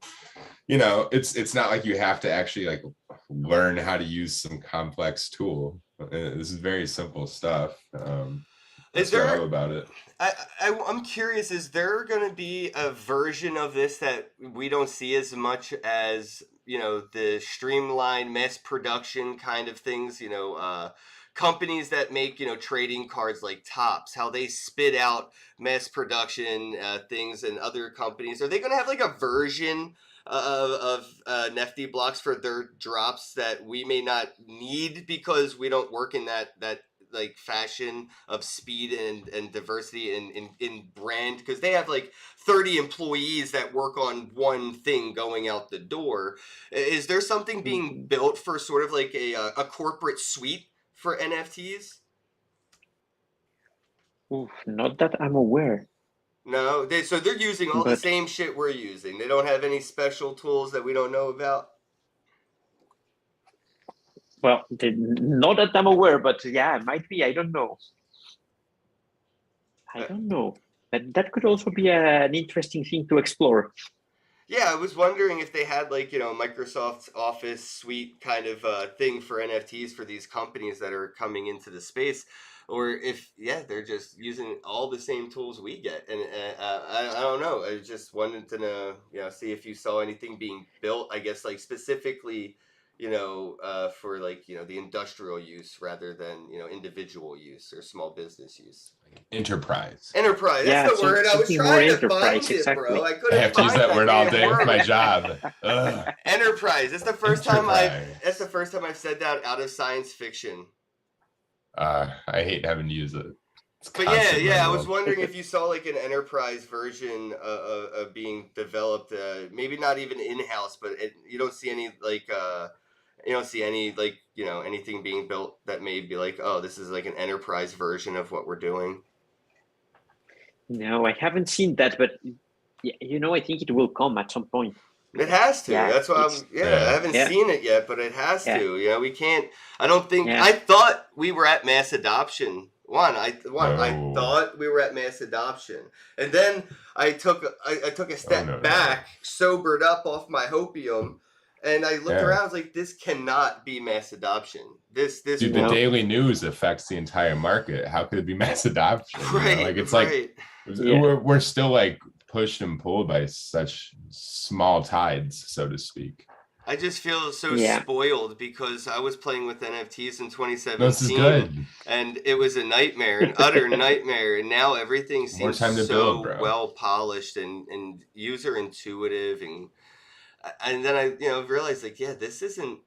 S3: it's not like you have to actually like learn how to use some complex tool. This is very simple stuff. That's what I love about it.
S2: I'm curious, is there going to be a version of this that we don't see as much as, the streamlined mass production kind of things, companies that make, trading cards like Topps, how they spit out mass production things, and other companies? Are they going to have like a version of Nefty blocks for their drops that we may not need because we don't work in that like fashion of speed and diversity in brand, because they have like 30 employees that work on one thing going out the door? Is there something being built for sort of like a corporate suite for NFTs?
S4: Oof, not that I'm aware.
S2: No, so they're using all the same shit we're using. They don't have any special tools that we don't know about.
S4: Well, not that I'm aware, but yeah, it might be. I don't know. But that could also be an interesting thing to explore.
S2: Yeah, I was wondering if they had like, Microsoft's Office suite kind of thing for NFTs for these companies that are coming into the space, or if, they're just using all the same tools we get. And I don't know. I just wanted to know, see if you saw anything being built, I guess, like specifically, for like, the industrial use rather than, individual use or small business use.
S3: Enterprise.
S2: That's the word I was trying to find it, bro. I
S3: have to use that word all day for my job.
S2: Enterprise. That's the first time I've said that out of science fiction.
S3: I hate having to use it.
S2: But I was wondering if you saw like an enterprise version of being developed. Maybe not even in-house, but you don't see any like anything being built that may be like, oh, this is like an enterprise version of what we're doing.
S4: No, I haven't seen that, but I think it will come at some point.
S2: It has to. That's why I haven't seen it yet, but it has to. We can't. I don't think. I thought we were at mass adoption. I thought we were at mass adoption, and then I took a step back, sobered up off my hopium, and I looked around. I was like, "This cannot be mass adoption." Dude,
S3: the daily news affects the entire market. How could it be mass adoption? We're still like pushed and pulled by such small tides, so to speak.
S2: I just feel so spoiled because I was playing with NFTs in 2017,
S3: this is good.
S2: And it was a nightmare, an utter nightmare. And now everything seems so well polished and user intuitive, and then I realized like this isn't.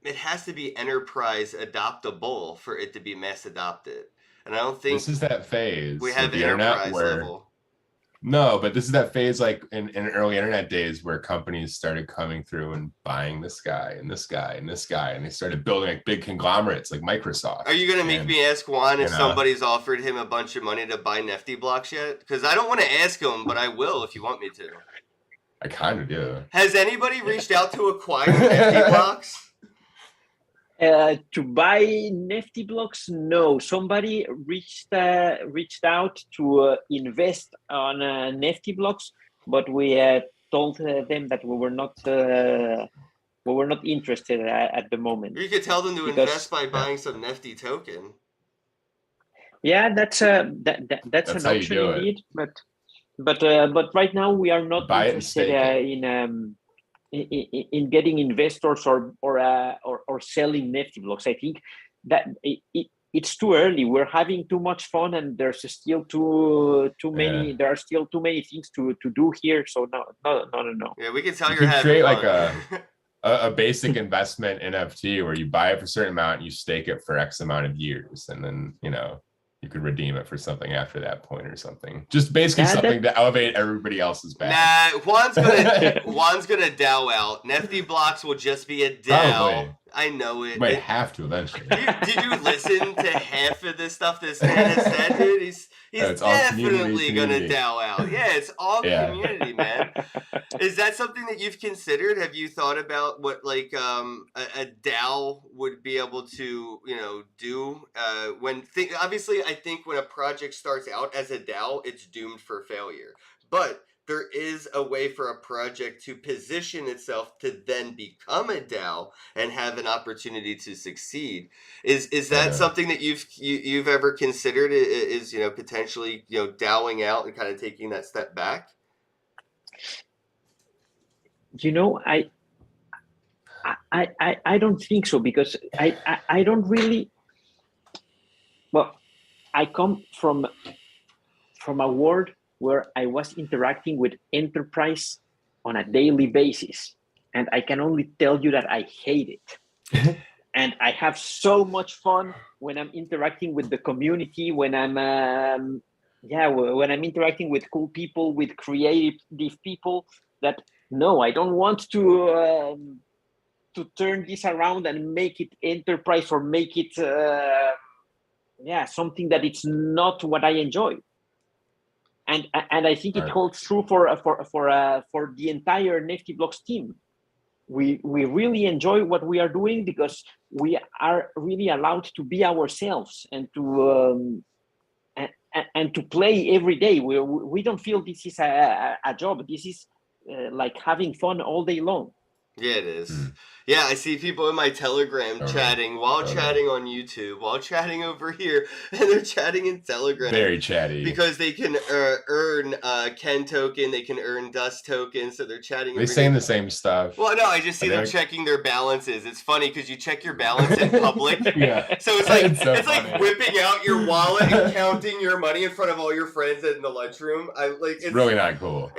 S2: It has to be enterprise adoptable for it to be mass adopted, and I don't think
S3: this is that phase.
S2: We have enterprise level.
S3: No, but this is that phase like in early internet days where companies started coming through and buying this guy and this guy and this guy, and they started building like big conglomerates like Microsoft.
S2: Are you going to make me ask Juan if somebody's offered him a bunch of money to buy Nefty blocks yet? Because I don't want to ask him, but I will if you want me to.
S3: I kind of do.
S2: Has anybody reached out to acquire Nefty blocks?
S4: To buy Nefty blocks, no. Somebody reached out to invest on Nefty blocks, but we told them that we were not interested at the moment.
S2: You could tell them to invest by buying some Nefty token.
S4: Yeah, that's an option indeed. But right now we are not interested in getting investors or selling Nifty blocks. I think that it's too early. We're having too much fun, and there's still too many.
S3: Yeah.
S4: There are still too many things to do here. So no.
S2: Yeah, we can tell
S3: You
S2: you're
S3: could
S2: having
S3: create
S2: fun.
S3: like a basic investment NFT where you buy it for a certain amount and you stake it for X amount of years, and then you could redeem it for something after that point or something. Just basically something to elevate everybody else's back.
S2: Nah, Juan's gonna DAO out. Nifty blocks will just be a DAO.
S3: Probably.
S2: I know it.
S3: Might have to eventually.
S2: Did you listen to half of the stuff this man has said, dude? He's definitely gonna DAO out. Yeah, it's all community, man. Is that something that you've considered? Have you thought about what like a DAO would be able to do obviously I think when a project starts out as a DAO, it's doomed for failure. But there is a way for a project to position itself to then become a DAO and have an opportunity to succeed. Is that something that you've ever considered? Is potentially DAOing out and kind of taking that step back?
S4: I don't think so, because I don't really. Well, I come from a world where I was interacting with enterprise on a daily basis, and I can only tell you that I hate it. And I have so much fun when I'm interacting with the community, when I'm when I'm interacting with cool people, with creative people. That no, I don't want to turn this around and make it enterprise, or make it something that it's not what I enjoy. And I think it holds true for the entire Nifty Blocks team. We really enjoy what we are doing because we are really allowed to be ourselves and to play every day. We don't feel this is a job. This is like having fun all day long.
S2: Yeah, it is. Yeah, I see people in my Telegram chatting while chatting on YouTube, while chatting over here, and they're chatting in Telegram.
S3: Very chatty. Because
S2: they can earn Kenn token, they can earn Dust token, so they're chatting.
S3: They're saying the same stuff.
S2: Well, no, I just see them checking their balances. It's funny because you check your balance in public.
S3: Yeah.
S2: So it's like whipping out your wallet and counting your money in front of all your friends in the lunchroom. It's
S3: really not cool.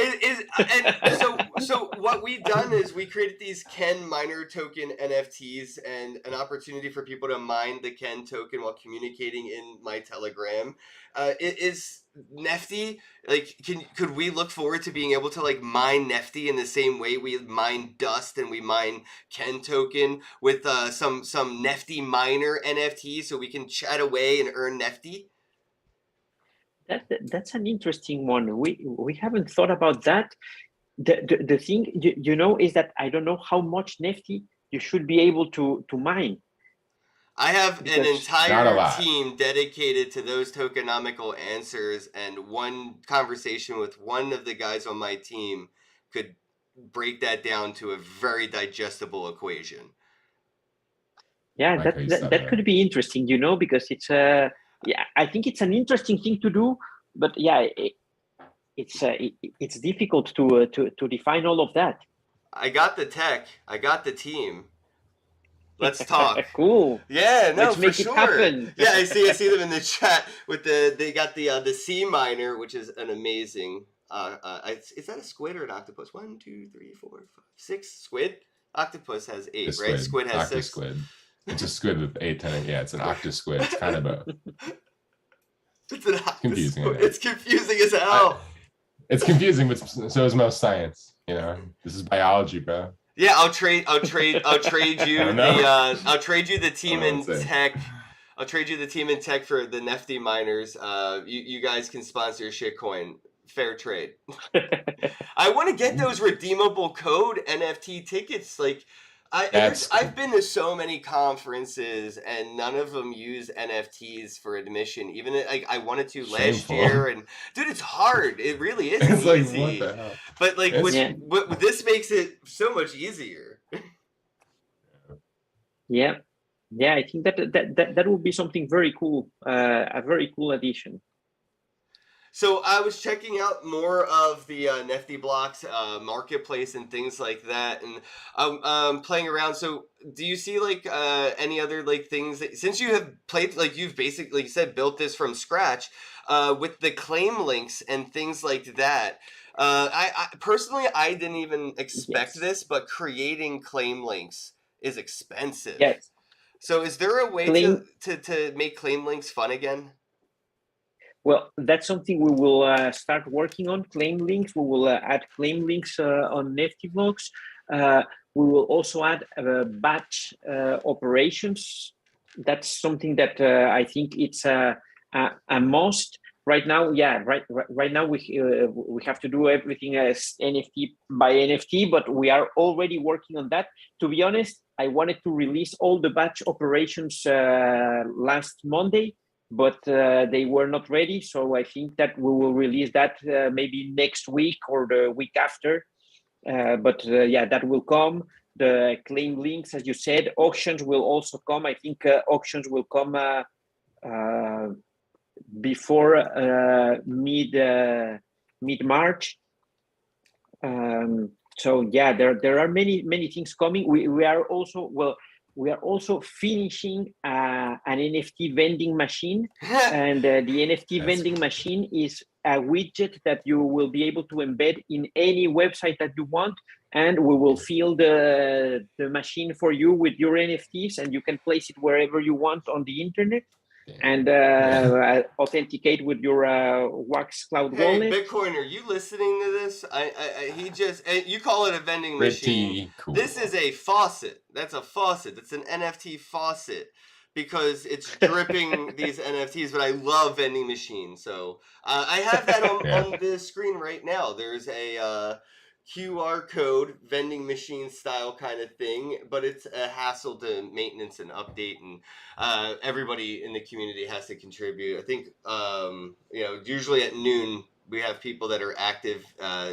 S2: So what we've done is we created these Kenn miner token NFTs and an opportunity for people to mine the Kenn token while communicating in my Telegram. Is Nifty could we look forward to being able to mine Nifty in the same way we mine Dust and we mine Kenn token with some Nifty miner NFTs so we can chat away and earn Nifty?
S4: That's an interesting one. We haven't thought about that. The thing is that I don't know how much Nifty you should be able to mine.
S2: I have an entire team dedicated to those tokenomical answers, and one conversation with one of the guys on my team could break that down to a very digestible equation.
S4: Yeah, that could be interesting, because it's I think it's an interesting thing to do, but it's difficult to define all of that.
S2: I got the tech. I got the team. Let's talk.
S4: Cool.
S2: Yeah, no,
S4: Let's make
S2: for sure.
S4: It happen.
S2: Yeah, I see them in the chat with they got the sea miner, which is an amazing. Is that a squid or an octopus? 1, 2, 3, 4, 5, 6 squid. Octopus has 8, right? Squid has 6.
S3: Squid. It's a squid with 8 tenants. Yeah, it's an octosquid. It's kind of a.
S2: It's confusing. It's confusing as hell.
S3: It's confusing, but so is most science. This is biology, bro.
S2: Yeah, I'll trade you the team in tech. I'll trade you the team in tech for the Nifty miners. You guys can sponsor shitcoin. Fair trade. I want to get those redeemable code NFT tickets. I've been to so many conferences and none of them use NFTs for admission. Even I wanted to last year, and dude, it's hard. It really is easy.
S3: What the hell?
S2: But this makes it so much easier.
S4: Yeah, I think that would be something very cool. A very cool addition.
S2: So I was checking out more of the Nifty Blocks marketplace and things like that, and playing around. So do you see like any other like things that, since you have played, like you've basically, like you said, built this from scratch with the claim links and things like that? I personally, I didn't even expect
S4: Yes.
S2: this, but creating claim links is expensive.
S4: Yes.
S2: So is there a way
S4: Claim.
S2: to make claim links fun again?
S4: Well, that's something we will start working on. Claim links. We will add claim links on Nifty blocks. We will also add batch operations. That's something that I think it's a must right now. Yeah, right now we have to do everything as NFT by NFT, but we are already working on that. To be honest, I wanted to release all the batch operations last Monday, but they were not ready. So I think that we will release that maybe next week or the week after. But yeah, that will come. The claim links, as you said, auctions will also come. I think auctions will come before mid March. So yeah, there are many things coming. We are also finishing an NFT vending machine, and the NFT
S3: That's
S4: vending machine is a widget that you will be able to embed in any website that you want, and we will fill the machine for you with your NFTs, and you can place it wherever you want on the internet, and authenticate with your Wax Cloud
S2: Hey,
S4: wallet.
S2: Bitcoiner, you listening to this? He just, you call it a vending machine.
S3: pretty cool.
S2: This is a faucet. That's a faucet. That's an NFT faucet because it's dripping these NFTs. But I love vending machines, so I have that on the screen right now. There's a QR code vending machine style kind of thing, but it's a hassle to maintenance and update, and everybody in the community has to contribute. I think usually at noon we have people that are active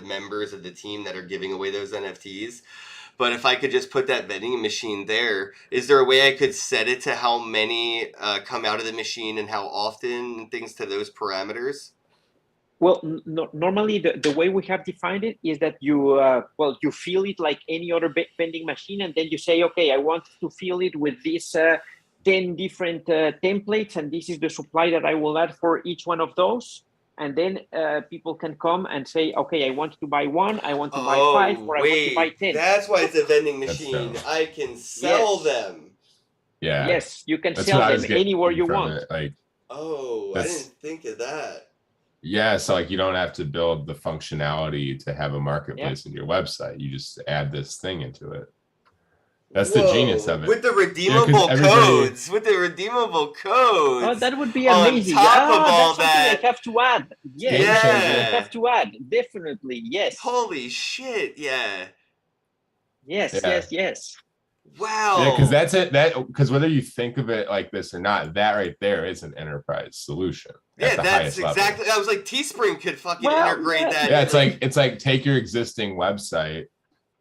S2: members of the team that are giving away those NFTs. But if I could just put that vending machine there, is there a way I could set it to how many come out of the machine and how often and things to those parameters?
S4: Well, normally the way we have defined it is that you you fill it like any other vending machine, and then you say, okay, I want to fill it with these 10 different templates, and this is the supply that I will add for each one of those. And then people can come and say, okay, I want to buy one, I want to buy 5, or I want to buy 10.
S2: That's why it's a vending
S3: That's
S2: machine.
S3: dope.
S2: I can sell
S4: Yes.
S2: them.
S3: Yeah.
S4: Yes, you can
S3: That's
S4: sell
S3: what I was
S4: them
S3: getting
S4: anywhere you
S3: from
S4: want.
S3: it. Like,
S2: Oh, I
S3: That's-
S2: didn't think of that.
S3: yeah, so like you don't have to build the functionality to have a marketplace in your website. You just add this thing into it. That's the genius of it.
S2: With the redeemable codes. With the redeemable codes.
S4: Oh, that would be
S2: on
S4: amazing.
S2: top of all
S4: that's something
S2: that.
S4: I have to add. Yes,
S3: Game
S2: changer.
S4: I have to add. Definitely, yes.
S2: Holy shit, yeah.
S4: Yes,
S3: Yeah.
S4: yes.
S2: Wow.
S3: Yeah, because that's it. Because whether you think of it like this or not, that right there is an enterprise solution.
S2: Yeah,
S3: the
S2: that's
S3: highest
S2: exactly.
S3: level.
S2: I was like, Teespring could fucking
S4: Well,
S2: integrate that.
S3: Yeah,
S2: in.
S3: it's like take your existing website,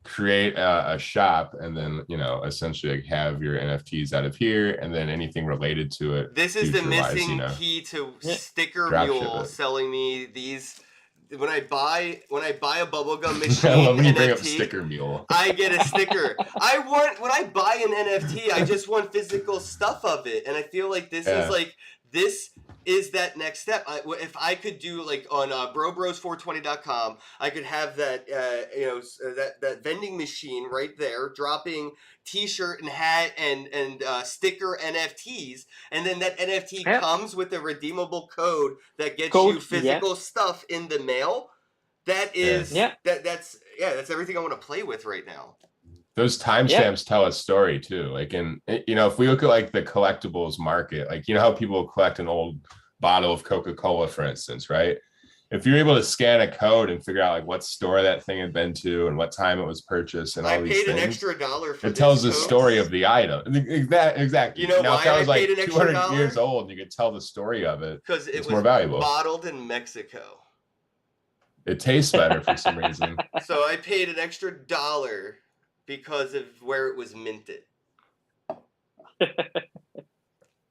S3: create a shop, and then essentially like have your NFTs out of here, and then anything related to it.
S2: This is the
S3: future-wise,
S2: missing key to Sticker
S3: Drop
S2: Mule
S3: ship it.
S2: selling me these. When I buy a bubblegum
S3: I
S2: machine
S3: love when you bring up
S2: NFT,
S3: Sticker Mule.
S2: I get a sticker. When I buy an NFT, I just want physical stuff of it, and I feel like this is that next step. If I could do like on brobros420.com, I could have that that vending machine right there dropping T-shirt and hat and sticker NFTs, and then that NFT comes with a redeemable code that gets you physical stuff in the mail. That is that's everything I want to play with right now.
S3: Those timestamps tell a story too. Like if we look at like the collectibles market, like how people collect an old bottle of Coca-Cola, for instance, right? If you're able to scan a code and figure out like what store that thing had been to and what time it was purchased and all these things,
S2: I paid an extra $1 for
S3: it tells the
S2: codes.
S3: story of the item. Exactly.
S2: You know
S3: now,
S2: why
S3: if that was
S2: I
S3: like
S2: paid an extra
S3: 200
S2: $1?
S3: years old and you could tell the story of it,
S2: Because it
S3: it's
S2: was
S3: more valuable.
S2: bottled in Mexico.
S3: It tastes better for some reason.
S2: So I paid an extra $1 because of where it was minted.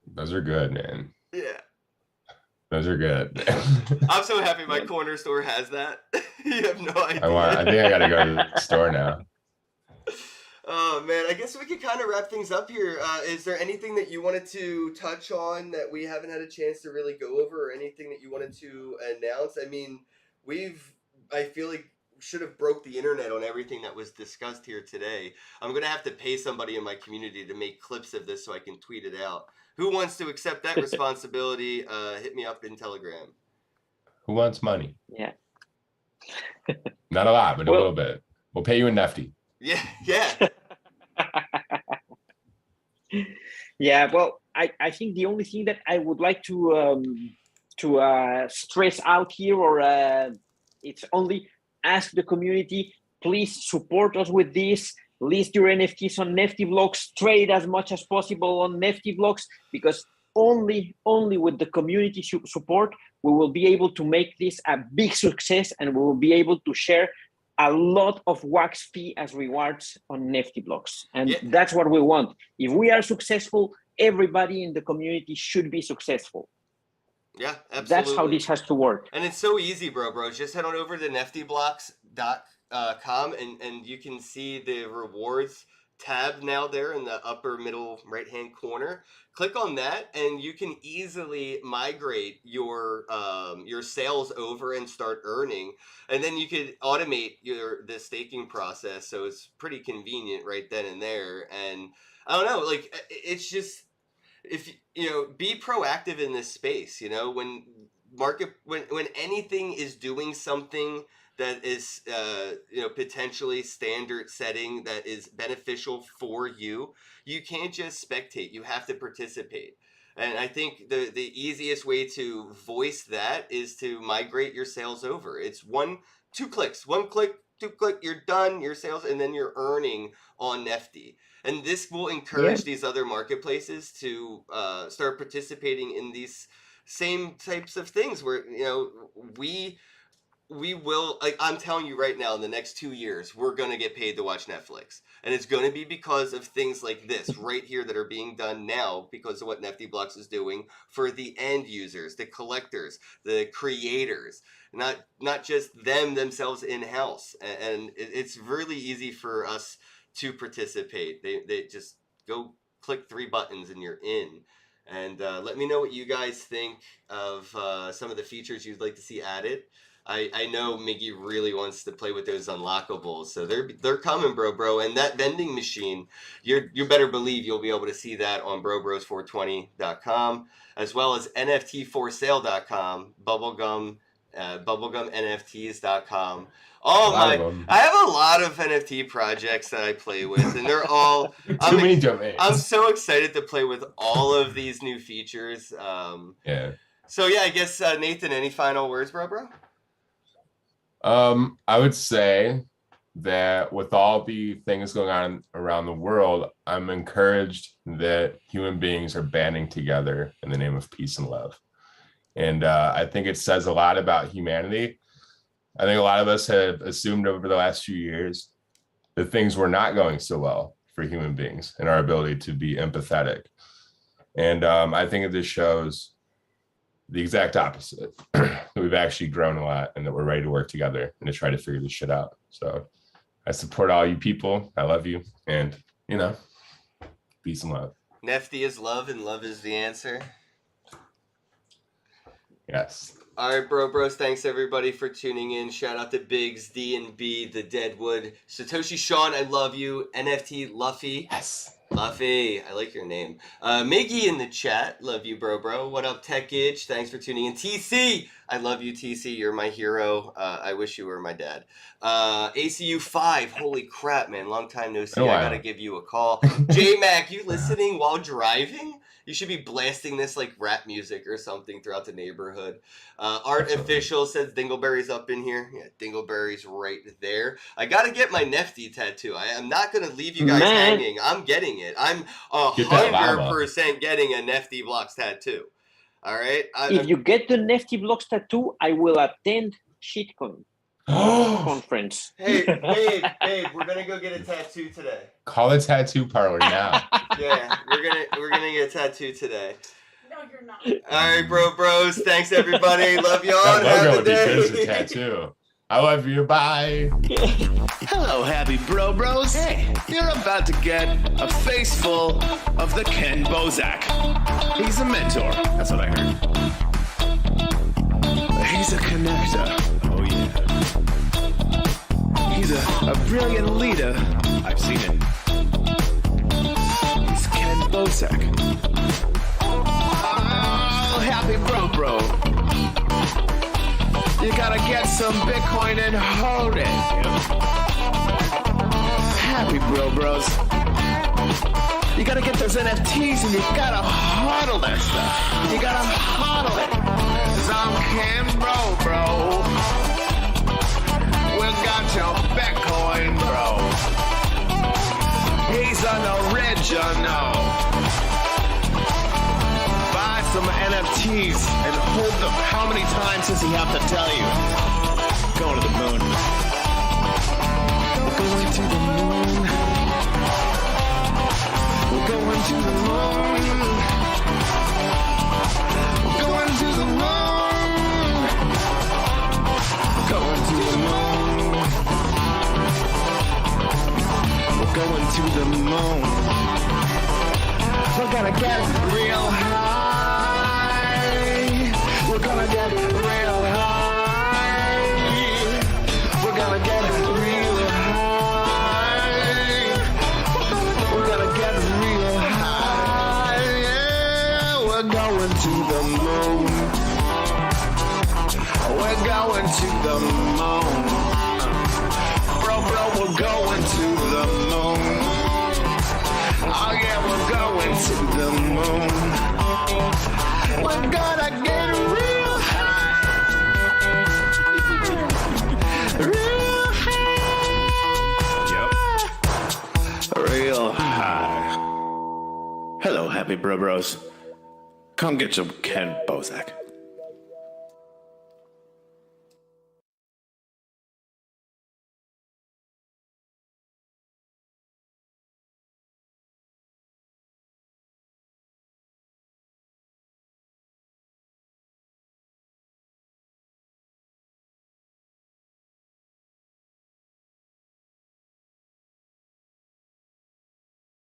S3: Those are good, man.
S2: Yeah.
S3: Those are good.
S2: I'm so happy my corner store has that. You have no idea.
S3: I think I gotta go to the store now.
S2: Oh man, I guess we could kind of wrap things up here. Is there anything that you wanted to touch on that we haven't had a chance to really go over, or anything that you wanted to announce? I mean, I feel like should have broke the internet on everything that was discussed here today. I'm gonna have to pay somebody in my community to make clips of this so I can tweet it out. Who wants to accept that responsibility? Hit me up in Telegram.
S3: Who wants money?
S4: Yeah.
S3: Not a lot, but a little bit. We'll pay you in Nefty.
S2: Yeah.
S4: Yeah, well, I think the only thing that I would like to stress out here, or it's only ask the community, please support us with this. List your NFTs on Nifty Blocks, trade as much as possible on Nifty Blocks, because only with the community support, we will be able to make this a big success, and we will be able to share a lot of wax fee as rewards on Nifty Blocks. And that's what we want. If we are successful, everybody in the community should be successful.
S2: Yeah, absolutely.
S4: That's how this has to work.
S2: And it's so easy, bro. Just head on over to niftyblocks.com and you can see the rewards tab now there in the upper middle right-hand corner. Click on that and you can easily migrate your sales over and start earning. And then you could automate the staking process. So it's pretty convenient right then and there. And I don't know, like, it's just, if be proactive in this space. When anything is doing something that is potentially standard setting that is beneficial for you, you can't just spectate. You have to participate. And I think the easiest way to voice that is to migrate your sales over. It's 2 clicks, 1 click, 2 click, you're done, your sales, and then you're earning on Nefty. And this will encourage these other marketplaces to start participating in these same types of things where, we will, like, I'm telling you right now, in the next 2 years, we're going to get paid to watch Netflix. And it's going to be because of things like this right here that are being done now because of what Nifty Blocks is doing for the end users, the collectors, the creators, not just themselves in-house. And it's really easy for us to participate. They just go click 3 buttons and you're in. And let me know what you guys think of some of the features you'd like to see added. I know Miggy really wants to play with those unlockables, so they're coming, bro. And that vending machine, you better believe you'll be able to see that on brobros420.com, as well as nftforsale.com, bubblegumnfts.com. I have a lot of NFT projects that I play with, and they're all
S3: too many domains.
S2: I'm so excited to play with all of these new features.
S3: Yeah.
S2: So yeah, I guess Nathan, any final words, bro?
S3: I would say that with all the things going on around the world, I'm encouraged that human beings are banding together in the name of peace and love. And I think it says a lot about humanity. I think a lot of us have assumed over the last few years that things were not going so well for human beings and our ability to be empathetic. And I think this shows the exact opposite, that we've actually grown a lot and that we're ready to work together and to try to figure this shit out. So I support all you people. I love you. And, peace and love.
S2: Nefty is love and love is the answer.
S3: Yes.
S2: All right, bros. Thanks everybody for tuning in. Shout out to Biggs, D&B, The Deadwood, Satoshi Sean, I love you. NFT Luffy.
S3: Yes.
S2: Luffy, I like your name. Miggy in the chat, love you, bro. What up, Tech Itch? Thanks for tuning in. TC, I love you, TC. You're my hero. I wish you were my dad. ACU5, holy crap, man. Long time no see. I gotta give you a call. J-Mac, you listening while driving? You should be blasting this like rap music or something throughout the neighborhood. Art Official says Dingleberry's up in here. Yeah, Dingleberry's right there. I gotta get my Nefty tattoo. I am not gonna leave you guys hanging. I'm getting it. I'm 100% getting a Nefty Blocks tattoo. All right.
S4: If you get the Nefty Blocks tattoo, I will attend shitcoin conference.
S2: Hey, babe, we're gonna go get a tattoo today.
S3: Call the tattoo parlor now.
S2: Yeah, we're gonna get a tattoo today.
S5: No, you're not.
S2: All right, bros. Thanks, everybody. Love y'all.
S3: That
S2: Have
S3: logo
S2: a
S3: would be good as a
S2: day.
S3: tattoo. I love you. Bye.
S1: Hello, happy bros. Hey, you're about to get a face full of the Kenn Bosak. He's a mentor. That's what I heard. He's a connector. Oh, yeah. He's a brilliant leader. I've seen it. He's Kenn Bosak. Oh, happy bro. You gotta get some Bitcoin and hold it. Happy bros. You gotta get those NFTs and you gotta hodl that stuff. You gotta hodl it. 'Cause I'm Kenn bro. We got your Bitcoin, bro. He's an original. Buy some NFTs and hold them. How many times does he have to tell you? Going to the moon. We're going to the moon. We're going to the moon. We're going to the moon. Going to the moon. We're going to the moon. We're gonna get real high. We're gonna get real high. We're gonna get real high. We're gonna get real high. Yeah, we're going to the moon. We're going to the moon. Bro, we're going to the moon. Oh yeah, we're going to the moon. We're gonna get real high. Real high. Yep. Real high. Hello, happy bros. Come get some Kenn Bosak.